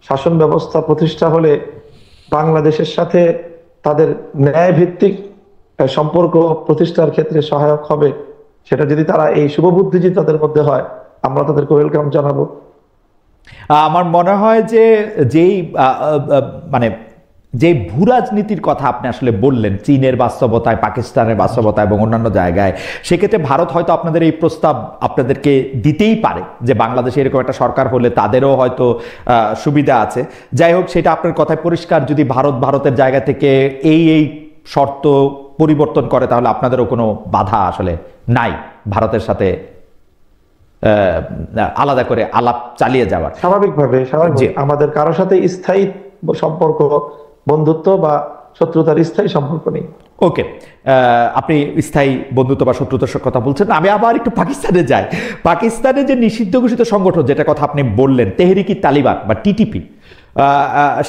শাসন ব্যবস্থা প্রতিষ্ঠা হলে বাংলাদেশের সাথে তাদের ন্যায় ভিত্তিক সম্পর্ক প্রতিষ্ঠার ক্ষেত্রে সহায়ক হবে, সেটা যদি তারা এই শুভবুদ্ধি যদি তাদের মধ্যে হয়, আমরা তাদেরকে ওয়েলকাম জানাবো। আমার মনে হয় যে যেই মানে যে ভূ রাজনীতির কথা আপনি আসলে বললেন চীনের বাস্তবতায়, পাকিস্তানের বাস্তবতায় এবং অন্যান্য জায়গায়, সেক্ষেত্রে ভারত হয়তো আপনাদের এই প্রস্তাব আপনাদেরকে দিতেই পারে যে বাংলাদেশে এরকম একটা সরকার হলে তাদেরও হয়তো সুবিধা আছে। যাই হোক, সেটা আপনার কথায় পরিষ্কার, যদি ভারতের জায়গা থেকে এই শর্ত পরিবর্তন করে তাহলে আপনাদেরও কোনো বাধা আসলে নাই ভারতের সাথে আলাদা করে আলাপ চালিয়ে যাওয়ার। স্বাভাবিকভাবে আমাদের কারোর সাথে স্থায়ী সম্পর্ক বন্ধুত্ব বা শত্রুতার স্থায়ী সম্পর্ক নেই। ওকে, আপনি স্থায়ী বন্ধুত্ব বা শত্রুতার কথা বলছেন। আমি আবার একটু পাকিস্তানে যাই। পাকিস্তানে যে নিষিদ্ধ ঘোষিত সংগঠন, যেটা কথা আপনি বললেন, তেহরিকি তালিবান বা টিটিপি,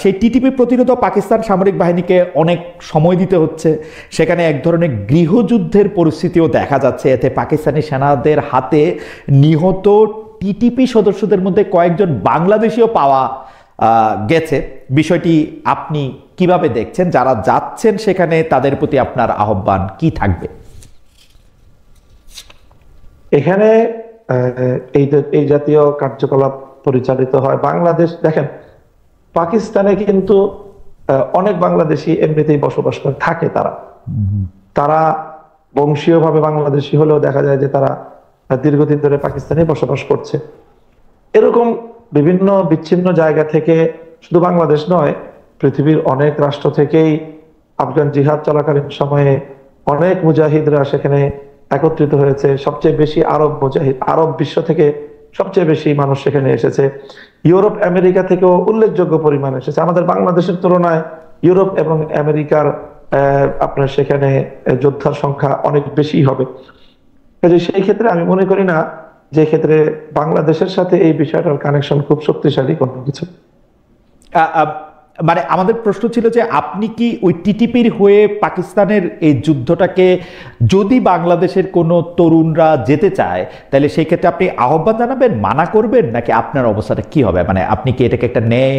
সেই টিটিপি প্রতিরোধ পাকিস্তান সামরিক বাহিনীকে অনেক সময় দিতে হচ্ছে। সেখানে এক ধরনের গৃহযুদ্ধের পরিস্থিতিও দেখা যাচ্ছে। এতে পাকিস্তানি সেনাদের হাতে নিহত টিটিপি সদস্যদের মধ্যে কয়েকজন বাংলাদেশিও পাওয়া গেছে। বিষয়টি আপনি কিভাবে দেখছেন? যারা যাচ্ছেন সেখানে তাদের প্রতি আপনার আহ্বান কি থাকবে? এখানে এই জাতীয় কার্যকলাপ পরিচালিত হয় বাংলাদেশ। দেখেন, পাকিস্তানে কিন্তু অনেক বাংলাদেশি এমনিতেই বসবাস করে থাকে। তারা বংশীয়ভাবে বাংলাদেশি হলেও দেখা যায় যে তারা দীর্ঘদিন ধরে পাকিস্তানে বসবাস করছে। এরকম বিভিন্ন বিচ্ছিন্ন জায়গা থেকে, শুধু বাংলাদেশ নয়, পৃথিবীর অনেক রাষ্ট্র থেকেই আফগান জিহাদ চলাকালীন সময়ে অনেক মুজাহিদরা সেখানে একত্রিত হয়েছে। সবচেয়ে বেশি আরব মুজাহিদ, আরব বিশ্ব থেকে সবচেয়ে বেশি মানুষ সেখানে এসেছে। ইউরোপ আমেরিকা থেকেও উল্লেখযোগ্য পরিমাণ এসেছে। আমাদের বাংলাদেশের তুলনায় ইউরোপ এবং আমেরিকার আপনার সেখানে যোদ্ধার সংখ্যা অনেক বেশি হবে। সেই ক্ষেত্রে আমি মনে করি না যে ক্ষেত্রে বাংলাদেশের সাথে এই বিষয়টার কানেকশন খুব শক্তিশালী কোনো কিছু। মানে আমাদের প্রশ্ন ছিল যে আপনি কি ওই টিটিপির হয়ে পাকিস্তানের এই যুদ্ধটাকে, যদি বাংলাদেশের কোনো তরুণরা যেতে চায়, তাহলে সেই ক্ষেত্রে আপনি আহ্বান জানাবেন, মানা করবেন, নাকি আপনার অবস্থাটা কি হবে? মানে আপনি কি এটাকে একটা ন্যায়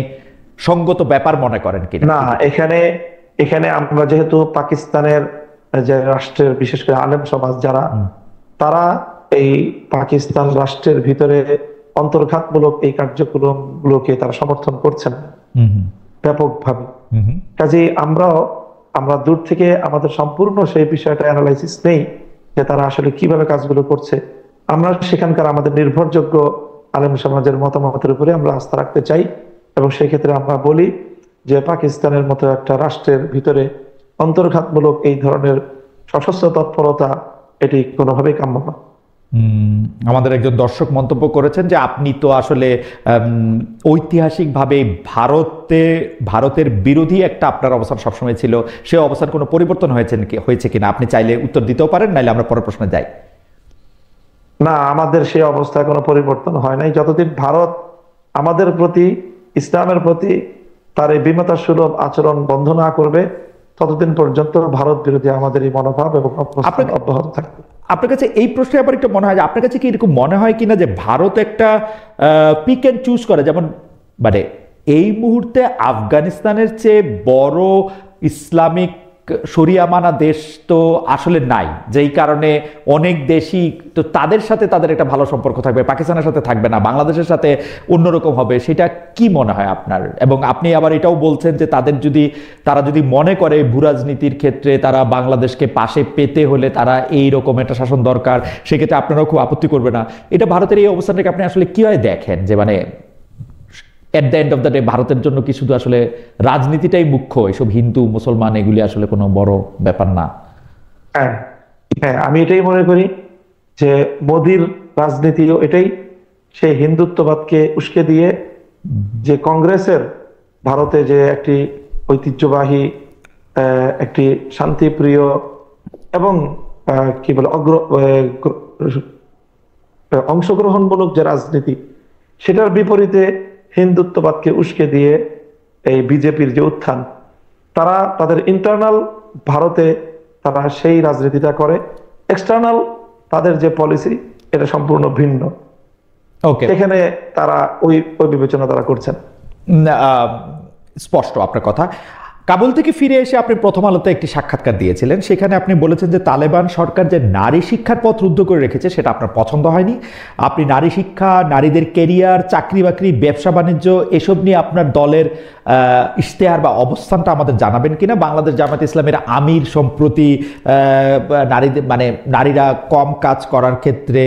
সঙ্গত ব্যাপার মনে করেন কি না? এখানে আমরা যেহেতু পাকিস্তানের যে রাষ্ট্রের বিশেষ করে আলেম সমাজ যারা, তারা এই পাকিস্তান রাষ্ট্রের ভিতরে অন্তর্ঘাতমূলক এই কার্যক্রমগুলোকে তারা সমর্থন করছেন ব্যাপকভাবে। কাজেই আমরা দূর থেকে আমাদের সম্পূর্ণ সেই বিষয়টা অ্যানালাইসিস নেই যে তারা আসলে কিভাবে কাজগুলো করছে। আমরা সেখানকার আমাদের নির্ভরযোগ্য আলেম সমাজের মতামতের উপরে আমরা আস্থা রাখতে চাই, এবং সেই ক্ষেত্রে আমরা বলি যে পাকিস্তানের মতো একটা রাষ্ট্রের ভিতরে অন্তর্ঘাতমূলক এই ধরনের সশস্ত্র তৎপরতা এটি কোনোভাবেই কাম্য না। আমাদের একজন দর্শক মন্তব্য করেছেন যে আপনি তো আসলে ঐতিহাসিকভাবে ভারতের বিরোধী একটা আপনার অবস্থান সবসময় ছিল, সে অবস্থান কোনো পরিবর্তন হয়েছে কিনা আপনি চাইলে উত্তর দিতেও পারেন, নাইলে আমরা পরের প্রশ্নে যাই। না, আমাদের সেই অবস্থায় কোনো পরিবর্তন হয় নাই। যতদিন ভারত আমাদের প্রতি, ইসলামের প্রতি তার এই বিমতা সুলভ আচরণ বন্ধ না করবে, ততদিন পর্যন্ত ভারত বিরোধী আমাদের এই মনোভাব এবং অবস্থান অব্যাহত থাকবে। আপনার কাছে এই প্রশ্নে আবার একটু মনে হয় যে আপনার কাছে কি এরকম মনে হয় কিনা যে ভারত একটা পিক অ্যান্ড চুজ করে, যেমন মানে এই মুহূর্তে আফগানিস্তানের চেয়ে বড় ইসলামিক শরিয়া মানা দেশ তো আসলে নাই, যেই কারণে অনেক দেশই তো তাদের সাথে তাদের একটা ভালো সম্পর্ক থাকবে, পাকিস্তানের সাথে থাকবে না, বাংলাদেশের সাথে অন্যরকম হবে। সেটা কি মনে হয় আপনার? এবং আপনি আবার এটাও বলছেন যে তারা যদি মনে করে ভূরাজনীতির ক্ষেত্রে তারা বাংলাদেশকে পাশে পেতে হলে তারা এইরকম একটা শাসন দরকার, সেক্ষেত্রে আপনারাও খুব আপত্তি করবে না। এটা ভারতের এই অবস্থানটাকে আপনি আসলে কিভাবে দেখেন, যে মানে at the end of the day ভারতের জন্য কি শুধু আসলে রাজনীতিটাই মুখ্য, এসব হিন্দু মুসলমান এগুলি আসলে কোনো বড় ব্যাপার না? হ্যাঁ, আমি এটাই মনে করি যে মোদির রাজনীতিও এটাই। সে হিন্দুত্ববাদকে উস্কে দিয়ে যে কংগ্রেসের ভারতে যে একটি ঐতিহ্যবাহী, একটি শান্তিপ্রিয় এবং কি বলে অংশগ্রহণমূলক যে রাজনীতি, সেটার বিপরীতে হিন্দুত্ববাদকে উস্কে দিয়ে এই বিজেপির যে উত্থান, তারা তাদের ইন্টারনাল ভারতে তারা সেই রাজনীতিটা করে, এক্সটার্নাল তাদের যে পলিসি এটা সম্পূর্ণ ভিন্ন। এখানে তারা ওই বিবেচনা তারা করছেন। স্পষ্ট আপনার কথা। কাবুল থেকে ফিরে এসে আপনি প্রথম আলোতে একটি সাক্ষাৎকার দিয়েছিলেন, সেখানে আপনি বলেছেন যে তালেবান সরকার যে নারী শিক্ষার পথ রুদ্ধ করে রেখেছে সেটা আপনার পছন্দ হয়নি। আপনি নারী শিক্ষা, নারীদের কেরিয়ার, চাকরি বাকরি, ব্যবসা বাণিজ্য এসব নিয়ে আপনার দলের ইশতেহার বা অবস্থানটা আমাদের জানাবেন কিনা? বাংলাদেশ জামায়াতে ইসলামের আমির সম্প্রতি নারীরা কম কাজ করার ক্ষেত্রে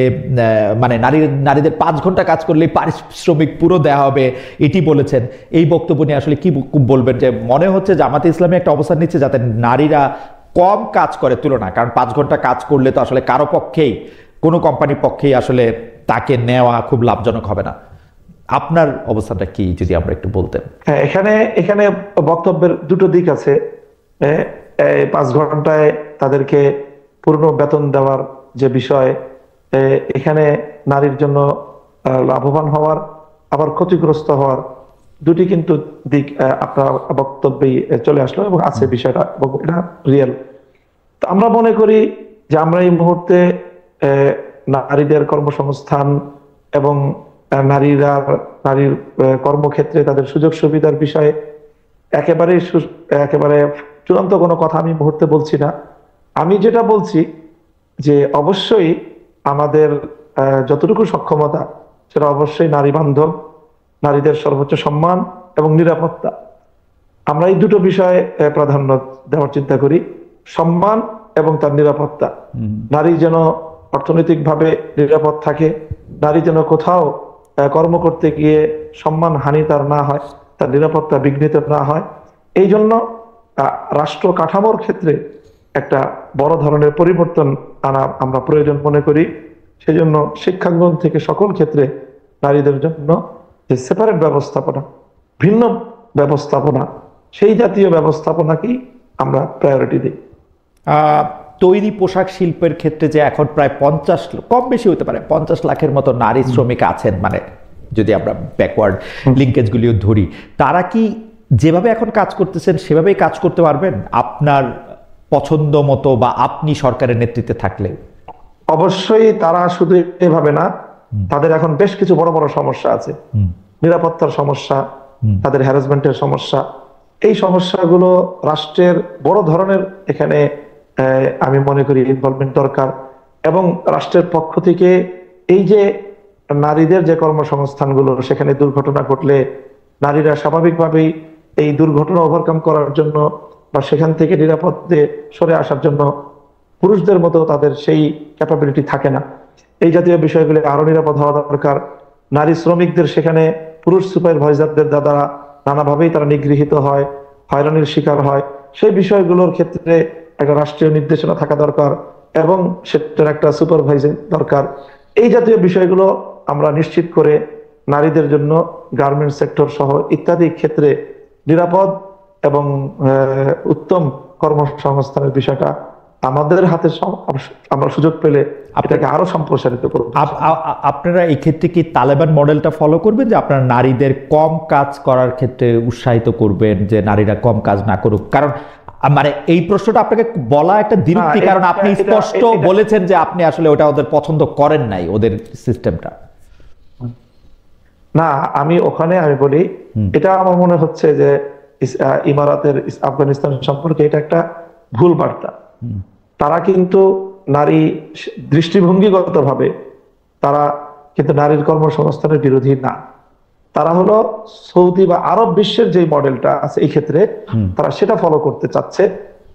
নারীদের 5 ঘন্টা কাজ করলেই পারিশ্রমিক পুরো দেওয়া হবে এটি বলেছেন। এই বক্তব্য নিয়ে আসলে কি বলবেন? যে মনে হচ্ছে জামাতে ইসলামী একটা অবস্থান নিচ্ছে যাতে নারীরা কম কাজ করে তুলনা, কারণ 5 ঘন্টা কাজ করলে তো আসলে কারো পক্ষেই, কোনো কোম্পানির পক্ষেই আসলে তাকে নেওয়া খুব লাভজনক হবে না। আপনার অবস্থাটা কি যদি আমরা একটু বলতেন? হ্যাঁ, এখানে এখানে বক্তব্যের দুটো দিক আছে। এই 5 ঘন্টায় তাদেরকে পূর্ণ বেতন দেওয়ার যে বিষয়, এখানে নারীর জন্য লাভবান হওয়ার আবার ক্ষতিগ্রস্ত হওয়ার দুটি কিন্তু দিক আপনার বক্তব্যেই চলে আসলো এবং আছে বিষয়টা, এবং এটা রিয়েল। তো আমরা মনে করি যে আমরা এই মুহূর্তে নারীদের কর্মসংস্থান এবং নারীর কর্মক্ষেত্রে তাদের সুযোগ সুবিধার বিষয়ে একেবারে চূড়ান্ত কোনো কথা আমি এই মুহূর্তে বলছি না। আমি যেটা বলছি যে অবশ্যই আমাদের যতটুকু সক্ষমতা সেটা অবশ্যই নারী বান্ধব, নারীদের সর্বোচ্চ সম্মান এবং নিরাপত্তা, আমরা এই দুটো বিষয়ে প্রাধান্য দেওয়ার চিন্তা করি। সম্মান এবং তার নিরাপত্তা। নারী যেন অর্থনৈতিকভাবে নিরাপদ থাকে, নারী যেন কোথাও কর্ম করতে গিয়ে সম্মান হানি তার না হয়, তার নিরাপত্তা বিঘ্নিত না হয়। এই জন্য রাষ্ট্র কাঠামোর ক্ষেত্রে একটা বড় ধরনের পরিবর্তন আনা আমরা প্রয়োজন মনে করি। সেজন্য শিক্ষাঙ্গন থেকে সকল ক্ষেত্রে নারীদের জন্য যে সেপারেট ব্যবস্থাপনা, ভিন্ন ব্যবস্থাপনা, সেই জাতীয় ব্যবস্থাপনাকেই আমরা প্রায়োরিটি দিই। তৈরি পোশাক শিল্পের ক্ষেত্রে যে এখন প্রায় 50, কম বেশি হতে পারে 50 লাখের মতো নারী শ্রমিক আছেন, মানে যদি আমরা ব্যাকওয়ার্ড লিঙ্কেজগুলিও ধরি, তারা কি যেভাবে এখন কাজ করতেছেন সেভাবেই কাজ করতে পারবেন আপনার পছন্দ মতো, বা আপনি সরকারের নেতৃত্বে থাকলে? অবশ্যই তারা শুধু এভাবে না, তাদের এখন বেশ কিছু বড় বড় সমস্যা আছে। নিরাপত্তার সমস্যা, তাদের হ্যারাসমেন্টের সমস্যা, এই সমস্যাগুলো রাষ্ট্রের বড় ধরনের এখানে আমি মনে করি ইনভলভমেন্ট দরকার। এবং রাষ্ট্রের পক্ষ থেকে এই যে নারীদের যে কর্মসংস্থানগুলো, সেখানে দুর্ঘটনা ঘটলে নারীরা স্বাভাবিকভাবেই এই দুর্ঘটনা ওভারকাম করার জন্য বা সেখান থেকে নিরাপদে সরে আসার জন্য পুরুষদের মতো তাদের সেই ক্যাপাবিলিটি থাকে না। এই জাতীয় বিষয়গুলি আরো নিরাপদ হওয়া দরকার। নারী শ্রমিকদের সেখানে পুরুষ সুপারভাইজারদের দ্বারা নানাভাবেই তারা নিগৃহীত হয়, হয়রানির শিকার হয়। সেই বিষয়গুলোর ক্ষেত্রে একটা রাষ্ট্রীয় নির্দেশনা থাকা দরকার এবং সেটার একটা সুপারভাইজিং দরকার। এই জাতীয় বিষয়গুলো আমরা নিশ্চিত করে নারীদের জন্য গার্মেন্ট সেক্টর সহ ইত্যাদি ক্ষেত্রে নিরাপদ এবং উত্তম কর্মসংস্থানের বিষয়টা আমাদের হাতে আমরা সুযোগ পেলে এটাকে আরো সম্প্রসারিত করব। আপনারা এই ক্ষেত্রে কি তালেবান মডেলটা ফলো করবেন, যে আপনারা নারীদের কম কাজ করার ক্ষেত্রে উৎসাহিত করবেন, যে নারীরা কম কাজ না করুক? কারণ মানে এই প্রশ্নটা আপনাকে বলা একটা দ্বিরুক্তি, কারণ আপনি স্পষ্ট বলেছেন যে আপনি আসলে ওটা ওদের পছন্দ করেন নাই, ওদের সিস্টেমটা। না, আমি বলি এটা আমার মনে হচ্ছে যে ইমারাতের আফগানিস্তান সম্পর্কে এটা একটা ভুল বার্তা। তারা কিন্তু নারী দৃষ্টিভঙ্গিগত ভাবে তারা কিন্তু নারীর কর্মসংস্থানের বিরোধী না। তারা হলো সৌদি বা আরব বিশ্বের যে মডেলটা আছে এই ক্ষেত্রে তারা সেটা ফলো করতে চাচ্ছে,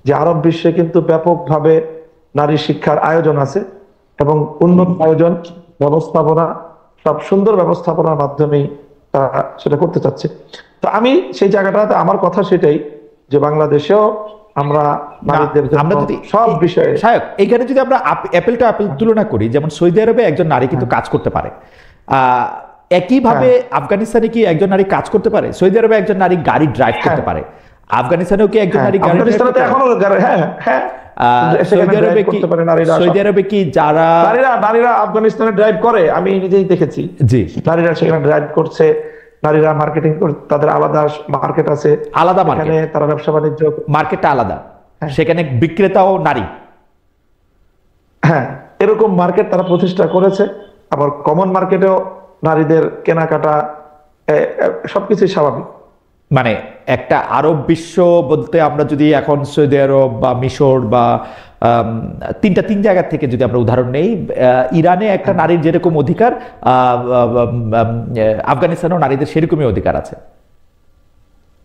যে আরব বিশ্বে কিন্তু ব্যাপকভাবে নারী শিক্ষার আয়োজন আছে এবং উন্নত আয়োজন, ব্যবস্থাপনা, সব সুন্দর ব্যবস্থাপনার মাধ্যমেই তারা সেটা করতে চাচ্ছে। তো আমি সেই জায়গাটাতে আমার কথা সেটাই, যে বাংলাদেশেও আমরা নারীদের জন্য সব বিষয়ে এইখানে যদি আমরা অ্যাপেল টু অ্যাপেল তুলনা করি, যেমন সৌদি আরবে একজন নারী কিন্তু কাজ করতে পারে, একইভাবে আফগানিস্তানে কি একজন নারী কাজ করতে পারে? সৌদি আরবে একজন নারী গাড়ি ড্রাইভ করতে পারে, আফগানিস্তানেও কি একজন নারী গাড়ি ড্রাইভ করতে পারে? সৌদি আরবে কি যারা নারীরা আফগানিস্তানে ড্রাইভ করে আমি নিজেই দেখেছি। জি, নারীরা সেখানে ড্রাইভ করছে, নারীরা মার্কেটিং করে, তাদের আলাদা মার্কেট আছে, আলাদা মার্কেট, তারা ব্যবসা বাণিজ্য, মার্কেটটা আলাদা, সেখানে বিক্রেতাও নারী। হ্যাঁ, এরকম মার্কেট তারা প্রতিষ্ঠা করেছে। আবার কমন মার্কেটেও নারীদের কেনাকাটা সবকিছু স্বাভাবিক। মানে একটা আরব বিশ্ব বলতে আমরা যদি এখন সৌদি আরব বা মিশর বা তিন জায়গা থেকে যদি আমরা উদাহরণ নেই, ইরানে একটা নারীর যেরকম অধিকার, আফগানিস্তানেও নারীদের সেরকমই অধিকার আছে।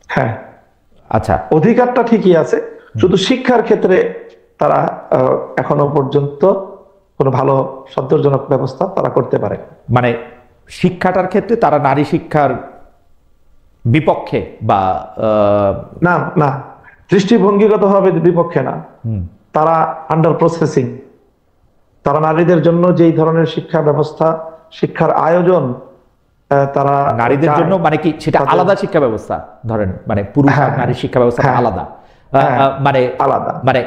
হ্যাঁ, আচ্ছা, অধিকারটা ঠিকই আছে, শুধু শিক্ষার ক্ষেত্রে তারা এখনো পর্যন্ত কোনো ভালো সন্তোষজনক ব্যবস্থা তারা করতে পারে। মানে শিক্ষাটার ক্ষেত্রে তারা নারী শিক্ষার বিপক্ষে বা না, দৃষ্টিভঙ্গিগত ভাবে বিপক্ষে না, তারা আন্ডার প্রসেসিং। তারা নারীদের জন্য যেই ধরনের শিক্ষা ব্যবস্থা, শিক্ষার আয়োজন তারা নারীদের জন্য মানে কি সেটা আলাদা শিক্ষা ব্যবস্থা, ধরেন মানে পুরুষ আর নারীর শিক্ষা ব্যবস্থা আলাদা, মানে আলাদা, মানে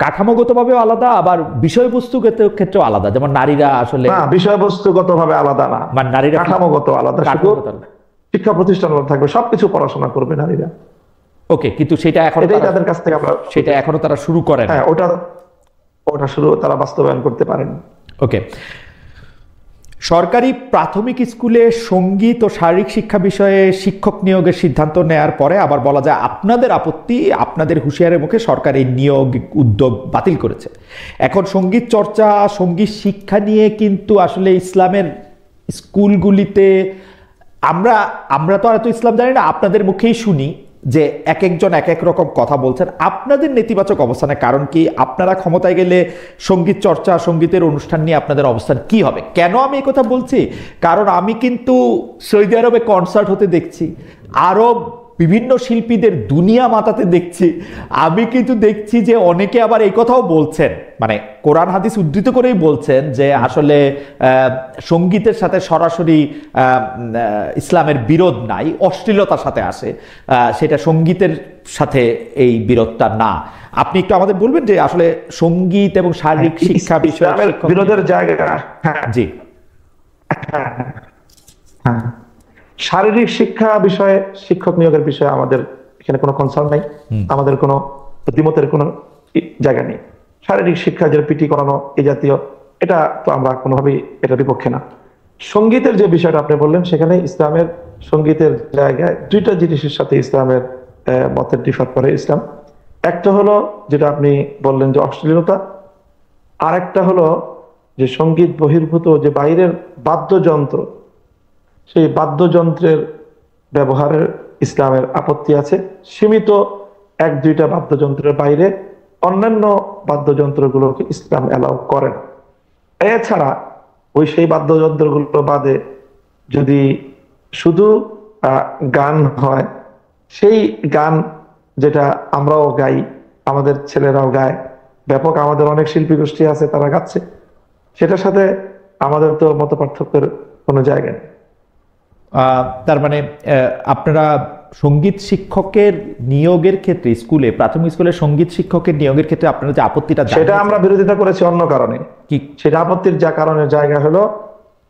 কাঠামোগতভাবেও আলাদা, আবার বিষয়বস্তুগত ক্ষেত্রেও আলাদা। যেমন নারীরা আসলে বিষয়বস্তুগত ভাবে আলাদা না, মানে নারীরা কাঠামোগত আলাদা, শিক্ষা প্রতিষ্ঠান থাকবে, সবকিছু পড়াশোনা করবে নারীরা। ওকে, কিন্তু সেটা এখন তাদের কাছ থেকে আমরা, সেটা এখনো তারা শুরু করেন, হ্যাঁ ওটা শুরু তারা বাস্তবায়ন করতে পারেন। ওকে, সরকারি প্রাথমিক স্কুলে সঙ্গীত ও শারীরিক শিক্ষা বিষয়ে শিক্ষক নিয়োগের সিদ্ধান্ত নেয়ার পরে আবার বলা যায় আপনাদের আপত্তি, আপনাদের হুঁশিয়ারের মুখে সরকার এই নিয়োগ উদ্যোগ বাতিল করেছে। এখন সঙ্গীত চর্চা, সঙ্গীত শিক্ষা নিয়ে কিন্তু আসলে ইসলামের স্কুলগুলিতে আমরা তো আর এত ইসলাম জানি না, আপনাদের মুখেই শুনি যে এক একজন এক এক রকম কথা বলছেন। আপনাদের নেতিবাচক অবস্থানের কারণ কি? আপনারা ক্ষমতায় গেলে সঙ্গীত চর্চা, সঙ্গীতের অনুষ্ঠান নিয়ে আপনাদের অবস্থান কি হবে? কেন আমি এই কথা বলছি? কারণ আমি কিন্তু সৌদি আরবে কনসার্ট হতে দেখছি, আরব বিভিন্ন শিল্পীদের দুনিয়া মাতাতে দেখছি। আমি কিন্তু দেখছি যে অনেকে আবার এই কথাও বলছেন, মানে কোরআন হাদিস উদ্ধৃত করেই বলছেন যে আসলে সঙ্গীতের সাথে সরাসরি ইসলামের বিরোধ নাই, অশ্লীলতার সাথে আসে, সেটা সঙ্গীতের সাথে এই বিরোধটা না। আপনি একটু আমাদের বলবেন যে আসলে সঙ্গীত এবং শারীরিক শিক্ষা বিষয়ে বিরোধের জায়গা? জি, হ্যাঁ, শারীরিক শিক্ষা বিষয়ে, শিক্ষক নিয়োগের বিষয়ে আমাদের এখানে কোনো কনসার্ন নাই, আমাদের কোনো দ্বিমতের কোনো জায়গা নেই। শারীরিক শিক্ষা, যে পিটি করানো এই জাতীয়, এটা তো আমরা কোনোভাবেই এটার বিপক্ষে না। সঙ্গীতের যে বিষয়টা আপনি বললেন, সেখানে ইসলামের সঙ্গীতের জায়গায় দুইটা জিনিসের সাথে ইসলামের মতের ডিফার করে ইসলাম। একটা হলো যেটা আপনি বললেন যে অশ্লীলতা, আর একটা হলো যে সঙ্গীত বহির্ভূত যে বাইরের বাদ্যযন্ত্র, সেই বাদ্যযন্ত্রের ব্যবহারের ইসলামের আপত্তি আছে। সীমিত এক দুইটা বাদ্যযন্ত্রের বাইরে অন্যান্য বাদ্যযন্ত্রগুলোকে ইসলাম অ্যালাউ করে না। এছাড়া সেই বাদ্যযন্ত্রগুলো বাদে যদি শুধু গান হয়, সেই গান যেটা আমরাও গাই, আমাদের ছেলেরাও গায়, ব্যাপক আমাদের অনেক শিল্পী গোষ্ঠী আছে তারা গাচ্ছে, সেটার সাথে আমাদের তো মত পার্থক্যের কোনো জায়গা নেই। তার মানে আপনারা সঙ্গীত শিক্ষকের নিয়োগের ক্ষেত্রে স্কুলে, প্রাথমিক স্কুলে সঙ্গীত শিক্ষকের নিয়োগের ক্ষেত্রে আপনারা যে আপত্তিটা, সেটা আমরা বিরোধিতা করেছি অন্য কারণে। কি সেটা আপত্তির যা কারণের জায়গা হলো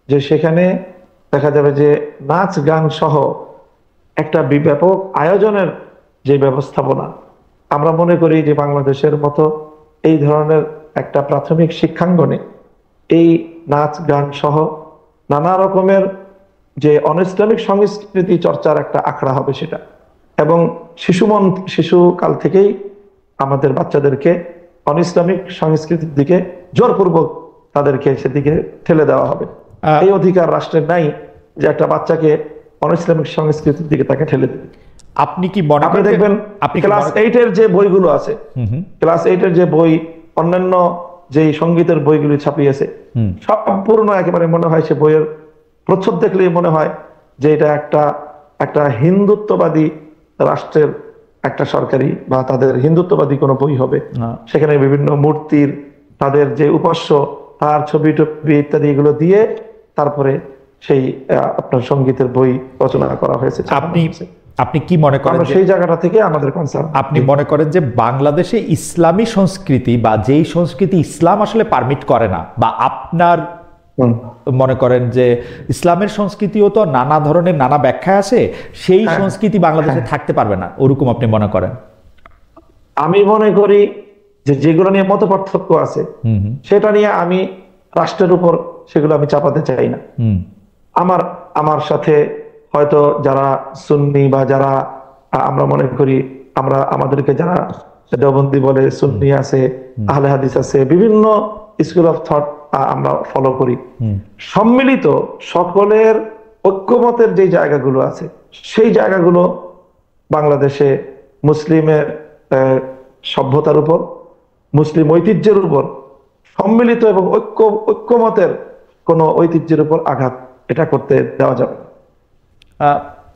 যে সেখানে দেখা যাবে যে নাচ গান সহ একটা ব্যাপক আয়োজনের যে ব্যবস্থাপনা, আমরা মনে করি যে বাংলাদেশের মতো এই ধরনের একটা প্রাথমিক শিক্ষাঙ্গনে এই নাচ গান সহ নানা রকমের যে অনইসলামিক সংস্কৃতি চর্চার একটা আখড়া হবে সেটা, এবং শিশুকাল থেকেই আমাদের বাচ্চাদেরকে অনইসলামিক সংস্কৃতির দিকে জোরপূর্বক তাদেরকে সেদিকে ঠেলে দেওয়া হবে। এই অধিকার রাষ্ট্রের নাই যে একটা বাচ্চাকে অনইসলামিক সংস্কৃতির দিকে তাকে ঠেলে দেবে। আপনি কি মনে করেন? দেখবেন ক্লাস 8 এর যে বইগুলো আছে, ক্লাস 8 এর যে বই, অন্যান্য যে সঙ্গীতের বইগুলি ছাপিয়েছে, সম্পূর্ণ একেবারে মনে হয় সে বইয়ের প্রচ্ছদ দেখলেই মনে হয় যে এটা একটা হিন্দুত্ববাদী রাষ্ট্রের একটা সরকারি বা তাদের হিন্দুত্ববাদী কোনো বই হবে। সেখানে বিভিন্ন মূর্তির, তাদের যে উপাস্য, তার ছবি টবি ইত্যাদি এগুলো দিয়ে তারপরে সেই আপনার সঙ্গীতের বই রচনা করা হয়েছে। আপনি কি মনে করেন সেই জায়গাটা থেকে আমাদের কনসার্ন? আপনি মনে করেন যে বাংলাদেশে ইসলামী সংস্কৃতি বা যেই সংস্কৃতি ইসলাম আসলে পারমিট করে না, বা আপনার মনে করেন যে ইসলামের সংস্কৃতিও তো নানা ধরনের নানা ব্যাখ্যা আছে, সেই সংস্কৃতি বাংলাদেশে থাকতে পারবে না, ওরকম আপনি মনে করেন? আমি মনে করি যে যেগুলো নিয়ে মত পার্থক্য আছে সেটা নিয়ে আমি রাষ্ট্রের উপর সেগুলো আমি চাপাতে চাই না। আমার সাথে হয়তো যারা সুন্নি বা যারা আমরা মনে করি আমাদেরকে যারা দেওবন্দি বলে, সুন্নি আছে, আহলে হাদিস আছে, বিভিন্ন স্কুল অফ থট আমরা ফলো করি, সম্মিলিত সকলের ঐক্যমতের যে জায়গাগুলো আছে সেই জায়গাগুলো বাংলাদেশে মুসলিমের সভ্যতার উপর, মুসলিম ঐতিহ্যের উপর সম্মিলিত এবং ঐক্যমতের কোন ঐতিহ্যের উপর আঘাত এটা করতে দেওয়া যাবে।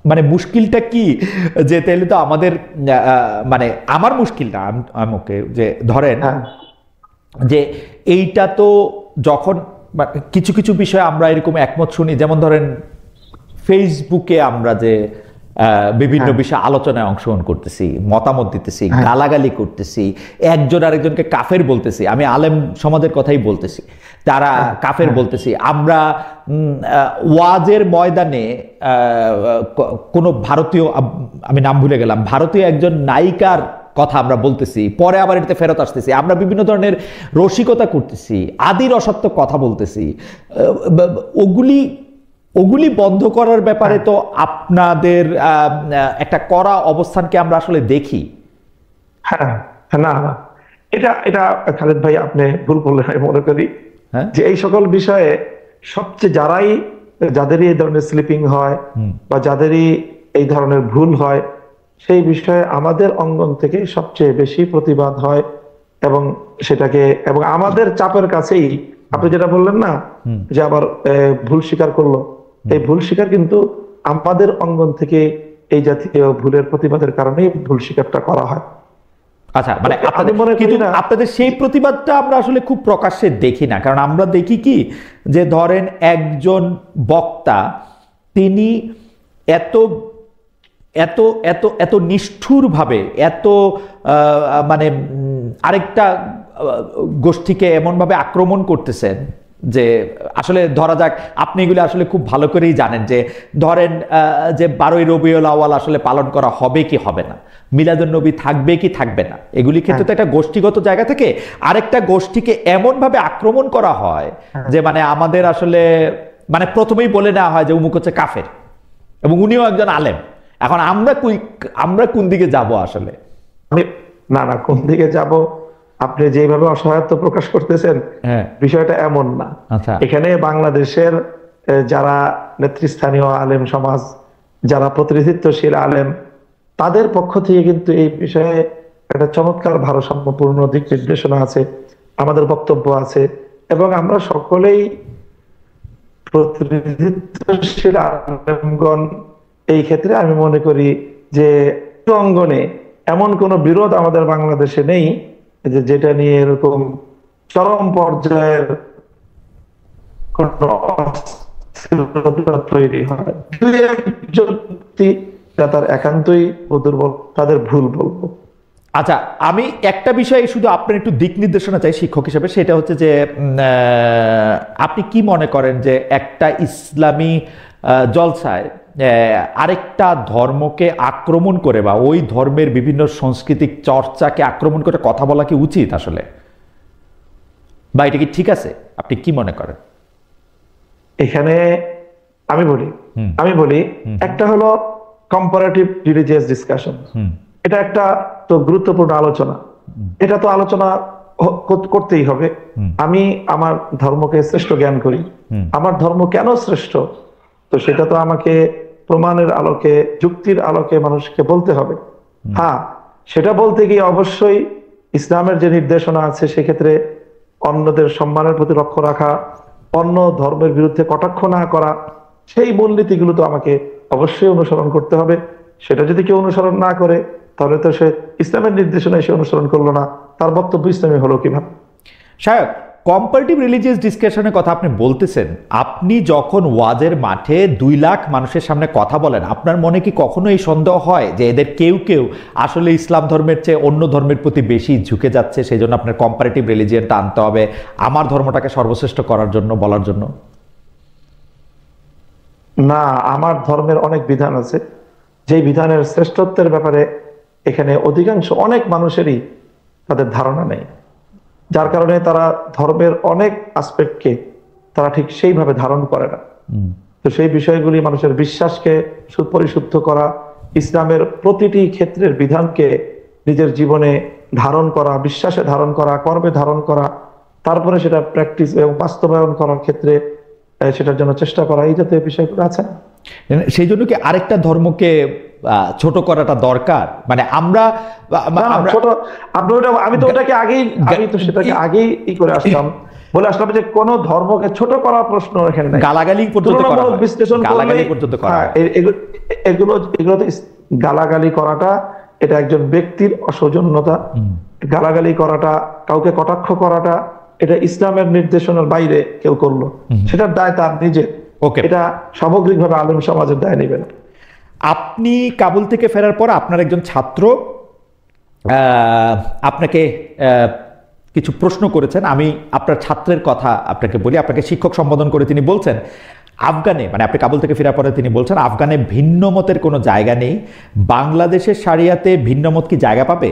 মানে মুশকিলটা কি যে তাহলে তো আমাদের মানে আমার মুশকিলটা আমাকে যে ধরেন যে এইটা তো যখন কিছু কিছু বিষয়ে আমরা এরকম একমত শুনি, যেমন ধরেন ফেসবুকে আমরা যে বিভিন্ন বিষয়ে আলোচনায় অংশগ্রহণ করতেছি, মতামত দিতেছি, গালাগালি করতেছি, একজন আরেকজনকে কাফের বলতেছি, আমি আলেম সমাজের কথাই বলতেছি, তারা কাফের বলতেছি, আমরা ওয়াজের ময়দানে কোনো ভারতীয়, আমি নাম ভুলে গেলাম, ভারতীয় একজন নায়িকার কথা আমরা বলতেছি, পরে আবার এটাতে ফেরত আসতেছি, আমরা বিভিন্ন ধরনের রসিকতা করতেছি, আদির অসত্য কথা বলতেছি, ওগুলি বন্ধ করার ব্যাপারে তো আপনাদের একটা কড়া অবস্থানকে আমরা আসলে দেখি। হ্যাঁ, না না, এটা এটা খালেদ ভাই আপনি ভুল বললেন আমি মনে করি। যে এই সকল বিষয়ে সবচেয়ে যাদেরই এই ধরনের স্লিপিং হয় বা যাদেরই এই ধরনের ভুল হয়, সেই বিষয়ে আমাদের অঙ্গন থেকে সবচেয়ে বেশি প্রতিবাদ হয়, এবং সেটাকে এবং আমাদের চাপের কাছেই আপনি যেটা বললেন না যে আবার ভুল স্বীকার করলো, এই ভুল স্বীকার কিন্তু আমাদের অঙ্গন থেকে এই জাতীয় ভুলের প্রতিবাদের কারণেই ভুল স্বীকারটা করা হয়। আচ্ছা, মানে আপনাদের সেই প্রতিবাদটা আমরা আসলে খুব প্রকাশ্যে দেখি না, কারণ আমরা দেখি কি যে ধরেন একজন বক্তা তিনি এত এত এত এত নিষ্ঠুরভাবে মানে আরেকটা গোষ্ঠীকে এমনভাবে আক্রমণ করতেছেন যে আসলে ধরা যাক, আপনি এগুলো আসলে খুব ভালো করেই জানেন যে ধরেন যে 12ই রবিউল আউয়াল আসলে পালন করা হবে কি হবে না, মিলাদুন নবী থাকবে কি থাকবে না, এগুলি ক্ষেত্রে তো একটা গোষ্ঠীগত জায়গা থেকে আরেকটা গোষ্ঠীকে এমনভাবে আক্রমণ করা হয় যে মানে আমাদের আসলে মানে প্রথমেই বলে নেওয়া হয় যে উমুক হচ্ছে কাফের এবং উনিও একজন আলেম। এখন আমরা কোন দিকে যাব আসলে? না না, কোন দিকে যাব, আপনি যেভাবে অসহায়ত্ব প্রকাশ করতেছেন বিষয়টা এমন না। এখানে বাংলাদেশের যারা নেতৃস্থানীয় আলেম সমাজ, যারা প্রতিনিধিত্বশীল আলেম, তাদের পক্ষ থেকে কিন্তু এই বিষয়ে একটা চমৎকার ভারসাম্যপূর্ণ দিক নির্দেশনা আছে, আমাদের বক্তব্য আছে, এবং আমরা সকলেই প্রতিনিধিত্বশীল আলেমগণ এই ক্ষেত্রে আমি মনে করি যে অঙ্গনে এমন কোন বিরোধ আমাদের বাংলাদেশে নেই যেটা নিয়ে এরকম চরম পর্যায়ের তৈরি হয়। তার একান্তই দুর্বল, তাদের ভুল বলবো। আচ্ছা, আমি একটা বিষয়ে শুধু আপনার একটু দিক নির্দেশনা চাই শিক্ষক হিসেবে, সেটা হচ্ছে যে আপনি কি মনে করেন যে একটা ইসলামী জলসায় আরেকটা ধর্মকে আক্রমণ করে বা ওই ধর্মের বিভিন্ন সাংস্কৃতিক চর্চাকে আক্রমণ করে কথা বলা কি উচিত আসলে, বা এটা কি ঠিক আছে? আপনি কি মনে করেন? এখানে আমি বলি একটা হলো কম্পারেটিভ রিলিজিয়াস ডিসকাশন, এটা একটা তো গুরুত্বপূর্ণ আলোচনা, এটা তো আলোচনা করতেই হবে। আমি আমার ধর্মকে শ্রেষ্ঠ জ্ঞান করি, আমার ধর্ম কেন শ্রেষ্ঠ, তো সেটা তো আমাকে প্রমাণের আলোকে, যুক্তির আলোকে মানুষকে বলতে হবে। হ্যাঁ, সেটা বলতে গিয়ে অবশ্যই ইসলামের যে নির্দেশনা আছে সেক্ষেত্রে অন্যদের সম্মানের প্রতি লক্ষ্য রাখা, অন্য ধর্মের বিরুদ্ধে কটাক্ষ না করা, সেই মূলনীতিগুলো তো আমাকে অবশ্যই অনুসরণ করতে হবে। সেটা যদি কেউ অনুসরণ না করে তাহলে তো সে ইসলামের নির্দেশনা সে অনুসরণ করলো না, তার বক্তব্য ইসলামী হলো কিভাবে? সাহেব, কম্পারেটিভ রিলিজিয়াস ডিসকাশনের কথা আপনি বলতেছেন, আপনি যখন ওয়াজের মাঠে 2 লাখ মানুষের সামনে কথা বলেন, আপনার মনে কি কখনো এই সন্দেহ হয় যে এদের কেউ কেউ আসলে ইসলাম ধর্মের চেয়ে অন্য ধর্মের প্রতি বেশি ঝুঁকে যাচ্ছে, সেই জন্য আপনার কম্পারেটিভ রিলিজিয়ানটা আনতে হবে আমার ধর্মটাকে সর্বশ্রেষ্ঠ করার জন্য, বলার জন্য? না, আমার ধর্মের অনেক বিধান আছে, যে বিধানের শ্রেষ্ঠত্বের ব্যাপারে এখানে অধিকাংশ অনেক মানুষেরই তাদের ধারণা নেই, যার কারণে তারা ধর্মের অনেক আসপেক্টকে তারা ঠিক সেইভাবে ধারণ করে না। তো সেই বিষয়গুলি মানুষের বিশ্বাসকে পরিশুদ্ধ করা, ইসলামের প্রতিটি ক্ষেত্রের বিধানকে নিজের জীবনে ধারণ করা, বিশ্বাসে ধারণ করা, কর্মে ধারণ করা, তারপরে সেটা প্র্যাকটিস এবং বাস্তবায়ন করার ক্ষেত্রে সেটার জন্য চেষ্টা করা, এই জাতীয় বিষয়গুলো আছে। সেই জন্য কি আরেকটা ধর্মকে ছোট করাটা দরকার? মানে আমরা আমি তো ওটাকে আগেই সেটাকে আগেই করে আসলাম, বলে আসলাম যে কোন ধর্মকে ছোট করার প্রশ্ন এখানে নাই। গালাগালি পর্যন্ত বিশ্লেষণ এগুলো গালাগালি করাটা এটা একজন ব্যক্তির অসৌজন্যতা, গালাগালি করাটা, কাউকে কটাক্ষ করাটা, এটা ইসলামের নির্দেশনার বাইরে কেউ করলো, সেটার দায় তার নিজের। ওকে, এটা সামগ্রিকভাবে আলেম সমাজের দায় নেবে না। আপনি কাবুল থেকে ফেরার পর আপনার একজন ছাত্র আপনাকে কিছু প্রশ্ন করেছেন। আমি আপনার ছাত্রের কথা আপনাকে বলি, আপনাকে শিক্ষক সম্বোধন করে তিনি বলছেন আফগানে, মানে আপনি কাবুল থেকে ফেরার পরে তিনি বলছেন আফগানে ভিন্ন মতের কোনো জায়গা নেই, বাংলাদেশের শারিয়াতে ভিন্ন মত কি জায়গা পাবে?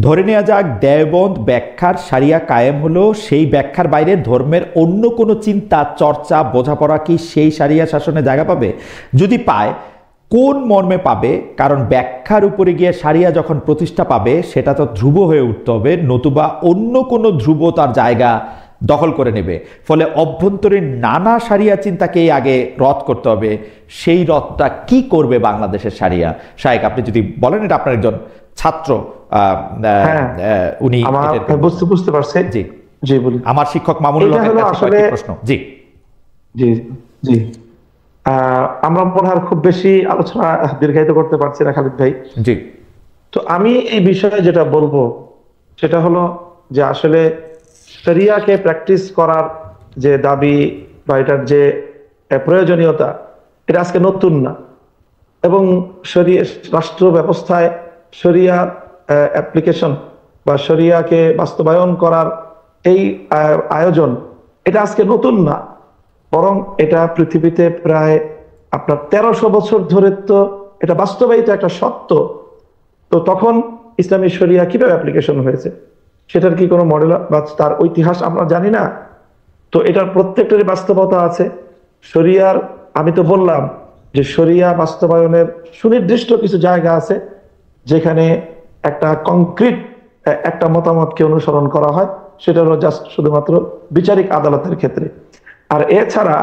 ধরে নেওয়া যাক দেওবন্দ ব্যাখ্যার শারিয়া কায়েম হলো, সেই ব্যাখ্যার বাইরে ধর্মের অন্য কোনো চিন্তা চর্চা বোঝাপড়া কি সেই শারিয়া শাসনে জায়গা পাবে? যদি পায় কোন মর্মে পাবে? কারণ ব্যাখ্যার উপরে গিয়ে শারিয়া যখন প্রতিষ্ঠা পাবে সেটা তো ধ্রুব হয়ে উঠতে হবে, নতুবা অন্য কোনো ধ্রুব তার জায়গা দখল করে নেবে। ফলে অভ্যন্তরীণ নানা শারিয়া চিন্তাকেই আগে রদ করতে হবে। সেই রদটা কি করবে বাংলাদেশের শারিয়া? শায়েক, আপনি যদি বলেন, এটা আপনার একজন ছাত্র, উনি বুঝতে পারছে। জি জি, বলি। আমার শিক্ষক মামুনুল হকের কাছে কয়েকটি প্রশ্ন। জি জি জি আমরা মনে হয় খুব বেশি আলোচনা দীর্ঘায়িত করতে পারছি না খালিদ ভাই। জি, তো আমি এই বিষয়ে যেটা বলবো সেটা হলো যে আসলে শরিয়াকে প্র্যাকটিস করার যে দাবি বা এটার যে প্রয়োজনীয়তা, এটা আজকে নতুন না। এবং শরিয়া রাষ্ট্র ব্যবস্থায় শরিয়া অ্যাপ্লিকেশন বা শরিয়াকে বাস্তবায়ন করার এই আয়োজন, এটা আজকে নতুন না, বরং এটা পৃথিবীতে প্রায় আপনার 1300 বছর ধরে তো এটা বাস্তবায়িত একটা সত্য। তো তখন ইসলামী শরিয়া কিভাবে অ্যাপ্লিকেশন হয়েছে সেটার কি কোনো মডেল বা তার ইতিহাস আমরা জানি না। তো এটার প্রত্যেকটারই বাস্তবতা আছে। শরিয়ার, আমি তো বললাম যে শরিয়া বাস্তবায়নের সুনির্দিষ্ট কিছু জায়গা আছে যেখানে একটা কংক্রিট একটা মতামতকে অনুসরণ করা হয়, সেটা হলো জাস্ট শুধুমাত্র বিচারিক আদালতের ক্ষেত্রে। আর এছাড়া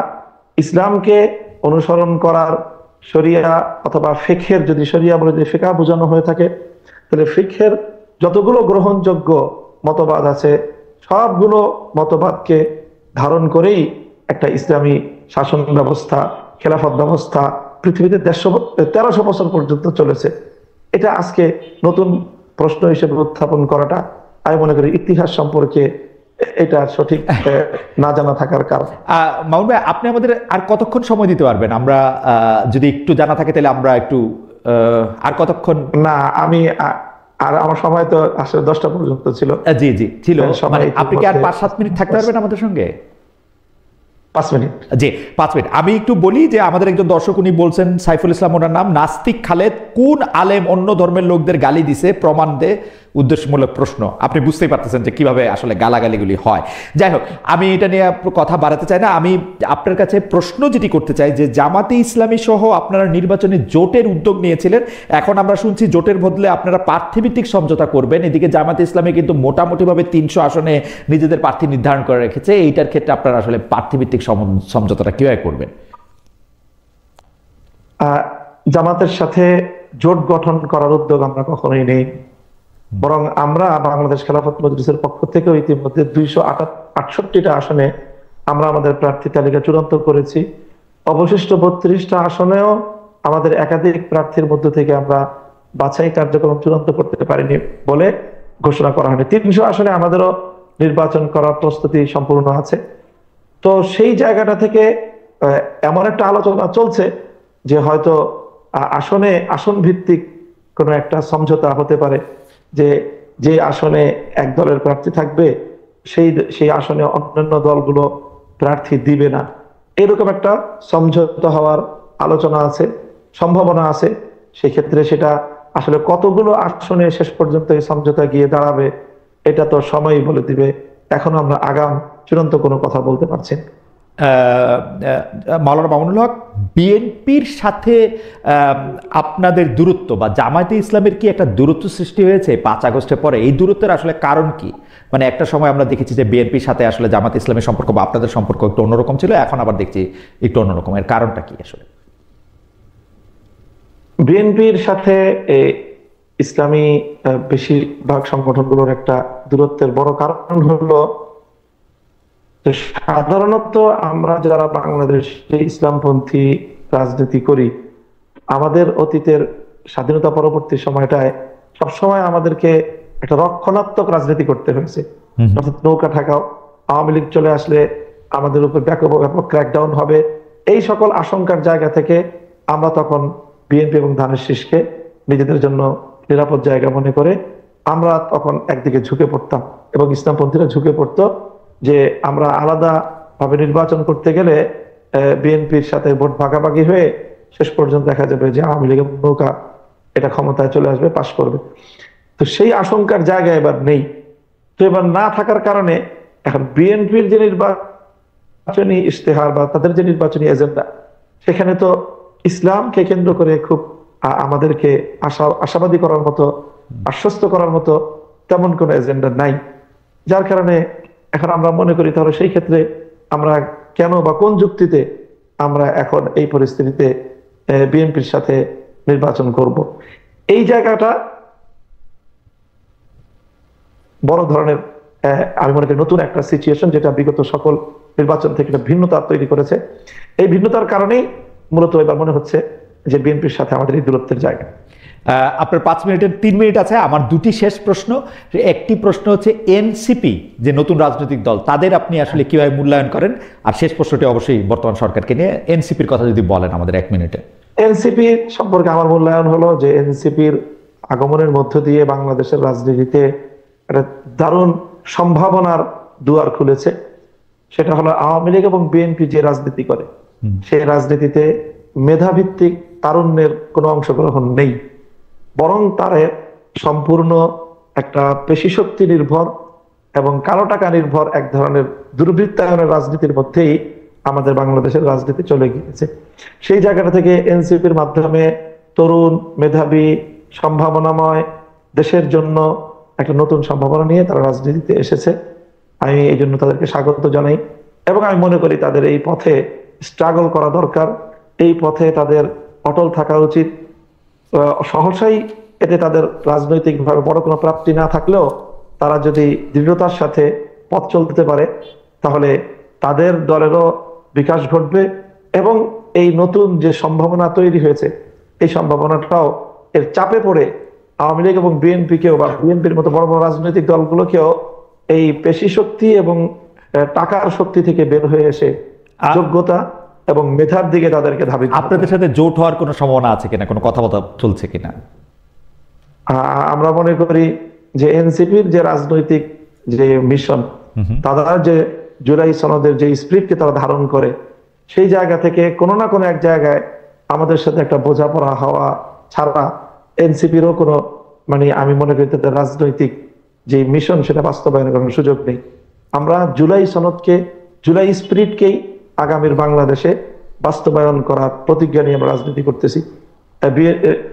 ইসলামকে অনুসরণ করার শরিয়া অথবা ফিকহের, যদি শরিয়া বলে যে ফিকহ বোঝানো হয়ে থাকে, তাহলে ফিকহের যতগুলো গ্রহণযোগ্য মতবাদ আছে সবগুলো মতবাদকে ধারণ করেই একটা ইসলামী শাসন ব্যবস্থা, খেলাফত ব্যবস্থা পৃথিবীতে 1300 বছর পর্যন্ত চলেছে। এটা আজকে নতুন প্রশ্ন হিসেবে উত্থাপন করাটা আমি মনে করি ইতিহাস সম্পর্কে এটা সঠিক না জানা থাকার কারণ। মামুন ভাই, আপনি আমাদের আর কতক্ষণ সময় দিতে পারবেন? আমরা যদি একটু জানা থাকে তাহলে আমরা একটু আর কতক্ষণ? না, আমি আর আমার সময় তো আসলে 10টা পর্যন্ত ছিল। জি জি ছিল, মানে আপনি কি আর 5-7 মিনিট থাকতে পারবেন আমাদের সঙ্গে? 5 মিনিট? জি 5 মিনিট। আমি একটু বলি যে আমাদের একজন দর্শক, উনি বলছেন সাইফুল ইসলাম ওনার নাম, নাস্তিক খালেদ কোন আলেম অন্য ধর্মের লোকদের গালি দিছে প্রমাণ দে, উদ্দেশ্যমূলক প্রশ্ন। আপনি বুঝতেই পারতেছেন যে কিভাবে আসলে গালাগালিগুলি হয়। যাই হোক, আমি এটা নিয়ে কথা বাড়াতে চাই না। আমি আপনার কাছে প্রশ্ন যেটি করতে চাই যে জামাতে ইসলামী সহ আপনারা নির্বাচনে জোটের উদ্যোগ নিয়েছিলেন, এখন আমরা শুনছি জোটের বদলে আপনারা প্রার্থীভিত্তিক সমঝোতা করবেন। এদিকে জামাতে ইসলামী কিন্তু মোটামুটিভাবে 300 আসনে নিজেদের প্রার্থী নির্ধারণ করে রেখেছে। এইটার ক্ষেত্রে আপনারা আসলে প্রার্থীভিত্তিক সমঝোতাটা কিভাবে করবেন? জামাতের সাথে জোট গঠন করার উদ্যোগ আমরা কখনোই নেই, বরং আমরা বাংলাদেশ খেলাফত মজলিসের পক্ষ থেকেও ইতিমধ্যে 268টা আসনে আমরা আমাদের প্রার্থী তালিকা চূড়ান্ত করেছি। অবশিষ্ট 32টা আসনেও আমাদের একাধিক প্রার্থীর মধ্য থেকে আমরা বাছাই কার্যক্রম চূড়ান্ত করতে পারিনি বলে ঘোষণা করা হয়নি। 300 আসনে আমাদেরও নির্বাচন করার প্রস্তুতি সম্পূর্ণ আছে। তো সেই জায়গাটা থেকে এমন একটা আলোচনা চলছে যে হয়তো আসন ভিত্তিক কোনো একটা সমঝোতা হতে পারে, যে আসনে এক দলের প্রার্থী থাকবে সেই আসনে অন্যান্য দলগুলো প্রার্থী দিবে না, এরকম একটা সমঝোতা হওয়ার আলোচনা আছে, সম্ভাবনা আছে। সেক্ষেত্রে সেটা আসলে কতগুলো আসনে শেষ পর্যন্ত এই সমঝোতা গিয়ে দাঁড়াবে এটা তো সময়ই বলে দিবে। এখনো আমরা আগাম চূড়ান্ত কোনো কথা বলতে পারছি না। মাওলানা মামুনুল হক, বিএনপির সাথে আপনাদের দূরত্ব বা জামায়াতে ইসলামের কি একটা দূরত্ব সৃষ্টি হয়েছে 5 আগস্টের পরে? এই দূরত্বের আসলে কারণ কি? মানে একটা সময় আমরা দেখেছি যে বিএনপির সাথে আসলে জামায়াতে ইসলামের সম্পর্ক বা আপনাদের সম্পর্ক একটু অন্যরকম ছিল, এখন আবার দেখছি একটু অন্যরকম। এর কারণটা কি আসলে? বিএনপির সাথে ইসলামী বেশিরভাগ সংগঠনগুলোর একটা দূরত্বের বড় কারণ হলো সাধারণত আমরা যারা বাংলাদেশে ইসলামপন্থী রাজনীতি করি, আমাদের অতীতের স্বাধীনতা পরবর্তী সময়টায় সবসময় আমাদেরকে একটা রক্ষণাত্মক রাজনীতি করতে হয়েছে। অর্থাৎ নৌকা ঠেকাও, আওয়ামী লীগ চলে আসলে আমাদের উপর ব্যাপক ক্র্যাকডাউন হবে, এই সকল আশঙ্কার জায়গা থেকে আমরা তখন বিএনপি এবং ধানের শীষকে নিজেদের জন্য নিরাপদ জায়গা মনে করে আমরা তখন একদিকে ঝুঁকে পড়তাম, এবং ইসলামপন্থীরা ঝুঁকে পড়তো যে আমরা আলাদা ভাবে নির্বাচন করতে গেলে বিএনপির সাথে ভোট ভাগাভাগি হয়ে শেষ পর্যন্ত দেখা যাবে যে আওয়ামী লীগের নৌকা এটা ক্ষমতায় চলে আসবে, পাশ করবে। তো সেই আশঙ্কার জায়গা এবার নেই। তো এবার না থাকার কারণে এখন বিএনপির যে নির্বাচনী ইশতেহার বা তাদের যে নির্বাচনী এজেন্ডা, সেখানে তো ইসলামকে কেন্দ্র করে খুব আমাদেরকে আশাবাদী করার মতো, আশ্বস্ত করার মতো তেমন কোনো এজেন্ডা নাই। যার কারণে এখন আমরা মনে করি তাহলে সেই ক্ষেত্রে আমরা কেন বা কোন যুক্তিতে আমরা এখন এই পরিস্থিতিতে বিএনপির সাথে নির্বাচন করব। এই জায়গাটা বড় ধরনের আমি মনে করি নতুন একটা সিচুয়েশন, যেটা বিগত সকল নির্বাচন থেকে একটা ভিন্নতা তৈরি করেছে। এই ভিন্নতার কারণেই মূলত এবার মনে হচ্ছে যে বিএনপির সাথে আমাদের এই দূরত্বের জায়গা। আপনার 5 মিনিটের 3 মিনিট আছে। আমার দুটি শেষ প্রশ্ন। একটি প্রশ্ন হচ্ছে এনসিপি যে নতুন রাজনৈতিক দল, তাদের আপনি আসলে কিভাবে মূল্যায়ন করেন? আর শেষ প্রশ্নটি অবশ্যই বর্তমান সরকারকে নিয়ে, এনসিপির কথা যদি বলেন আমাদের 1 মিনিটে। এনসিপি সম্পর্কে আমার মূল্যায়ন হলো যে এনসিপির আগমনের মধ্য দিয়ে বাংলাদেশের রাজনীতিতে একটা দারুণ সম্ভাবনার দুয়ার খুলেছে। সেটা হলো আওয়ামী লীগ এবং বিএনপি যে রাজনীতি করে সেই রাজনীতিতে মেধাভিত্তিক তারুণ্যের কোনো অংশগ্রহণ নেই, বরং তারে সম্পূর্ণ একটা পেশিশক্তি নির্ভর এবং কালো টাকা নির্ভর এক ধরনের দুর্বৃত্তায়নের রাজনীতির মধ্যেই আমাদের বাংলাদেশের রাজনীতি চলে গিয়েছে। সেই জায়গাটা থেকে এনসিপির মাধ্যমে তরুণ, মেধাবী, সম্ভাবনাময় দেশের জন্য একটা নতুন সম্ভাবনা নিয়ে তারা রাজনীতিতে এসেছে। আমি এই জন্য তাদেরকে স্বাগত জানাই, এবং আমি মনে করি তাদের এই পথে স্ট্রাগল করা দরকার, এই পথে তাদের অটল থাকা উচিত। সহসাই এতে তাদের রাজনৈতিকভাবে বড় কোনো প্রাপ্তি না থাকলেও তারা যদি দৃঢ়তার সাথে পথ চলতে পারে তাহলে তাদের দলেরও বিকাশ ঘটবে, এবং এই নতুন যে সম্ভাবনা তৈরি হয়েছে এই সম্ভাবনাটাও এর চাপে পড়ে আওয়ামী লীগ এবং বিএনপিকেও বা বিএনপির মতো বড় বড় রাজনৈতিক দলগুলোকেও এই পেশি শক্তি এবং টাকার শক্তি থেকে বের হয়ে এসে যোগ্যতা এবং মেধার দিকে তাদেরকে ধাবিত। আপনাদের সাথে জোট হওয়ার কোনো সম্ভাবনা আছে কিনা, কোনো কথাবার্তা চলছে কিনা? আমরা মনে করি যে এনসিপির যে রাজনৈতিক যে মিশন, তারা যে জুলাই সনদের যে স্পিরিটকে তারা ধারণ করে, সেই জায়গা থেকে কোনো না কোনো এক জায়গায় আমাদের সাথে একটা বোঝাপড়া হওয়া ছাড়া এনসিপিরও কোনো আমি মনে করি তাদের রাজনৈতিক যে মিশন সেটা বাস্তবায়নের কোনো সুযোগ নেই। আমরা জুলাই সনদকে, জুলাই স্পিরিটকেই আগামীর বাংলাদেশে বাস্তবায়ন করার প্রতিজ্ঞা নিয়ে আমরা রাজনীতি করতেছি।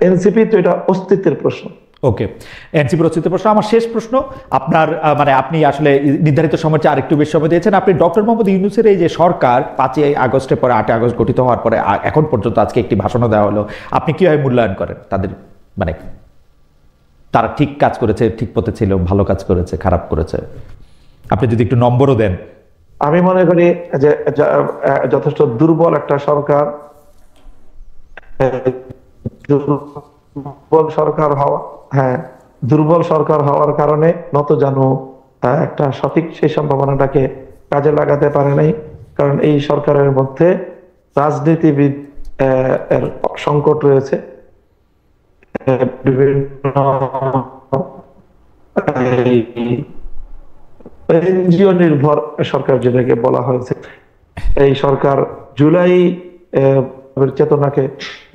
এনসিপি তো এটা অস্তিত্বের প্রশ্ন। ওকে, এনসিপির অস্তিত্বের প্রশ্ন। আমার শেষ প্রশ্ন আপনার, আপনি আসলে নির্ধারিত সময়ের চেয়ে আরেকটু বেশি সময় দিয়েছেন। আপনি ডক্টর মোহাম্মদ ইউনূসের এই যে সরকার 5ই আগস্টের পরে 8ই আগস্ট গঠিত হওয়ার পরে এখন পর্যন্ত আজকে একটি ভাষণও দেওয়া হলো, আপনি কিভাবে মূল্যায়ন করেন তাদের? তারা ঠিক কাজ করেছে, ঠিক পথে ছিল, ভালো কাজ করেছে, খারাপ করেছে? আপনি যদি একটু নম্বরও দেন। আমি মনে করি যে যথেষ্ট দুর্বল একটা সরকার, দুর্বল সরকার হওয়ার কারণে নতজানু একটা সঠিক সেই সম্ভাবনাটাকে কাজে লাগাতে পারে নাই। কারণ এই সরকারের মধ্যে রাজনীতিবিদ এর সংকট রয়েছে, বিভিন্ন এনজিও নির্ভর সরকার যেটাকে বলা হয়েছে। এই সরকার জুলাই চেতনাকে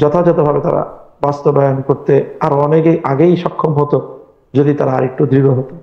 যথাযথভাবে তারা বাস্তবায়ন করতে আরো অনেকে আগেই সক্ষম হতো যদি তারা আরেকটু দৃঢ় হতো।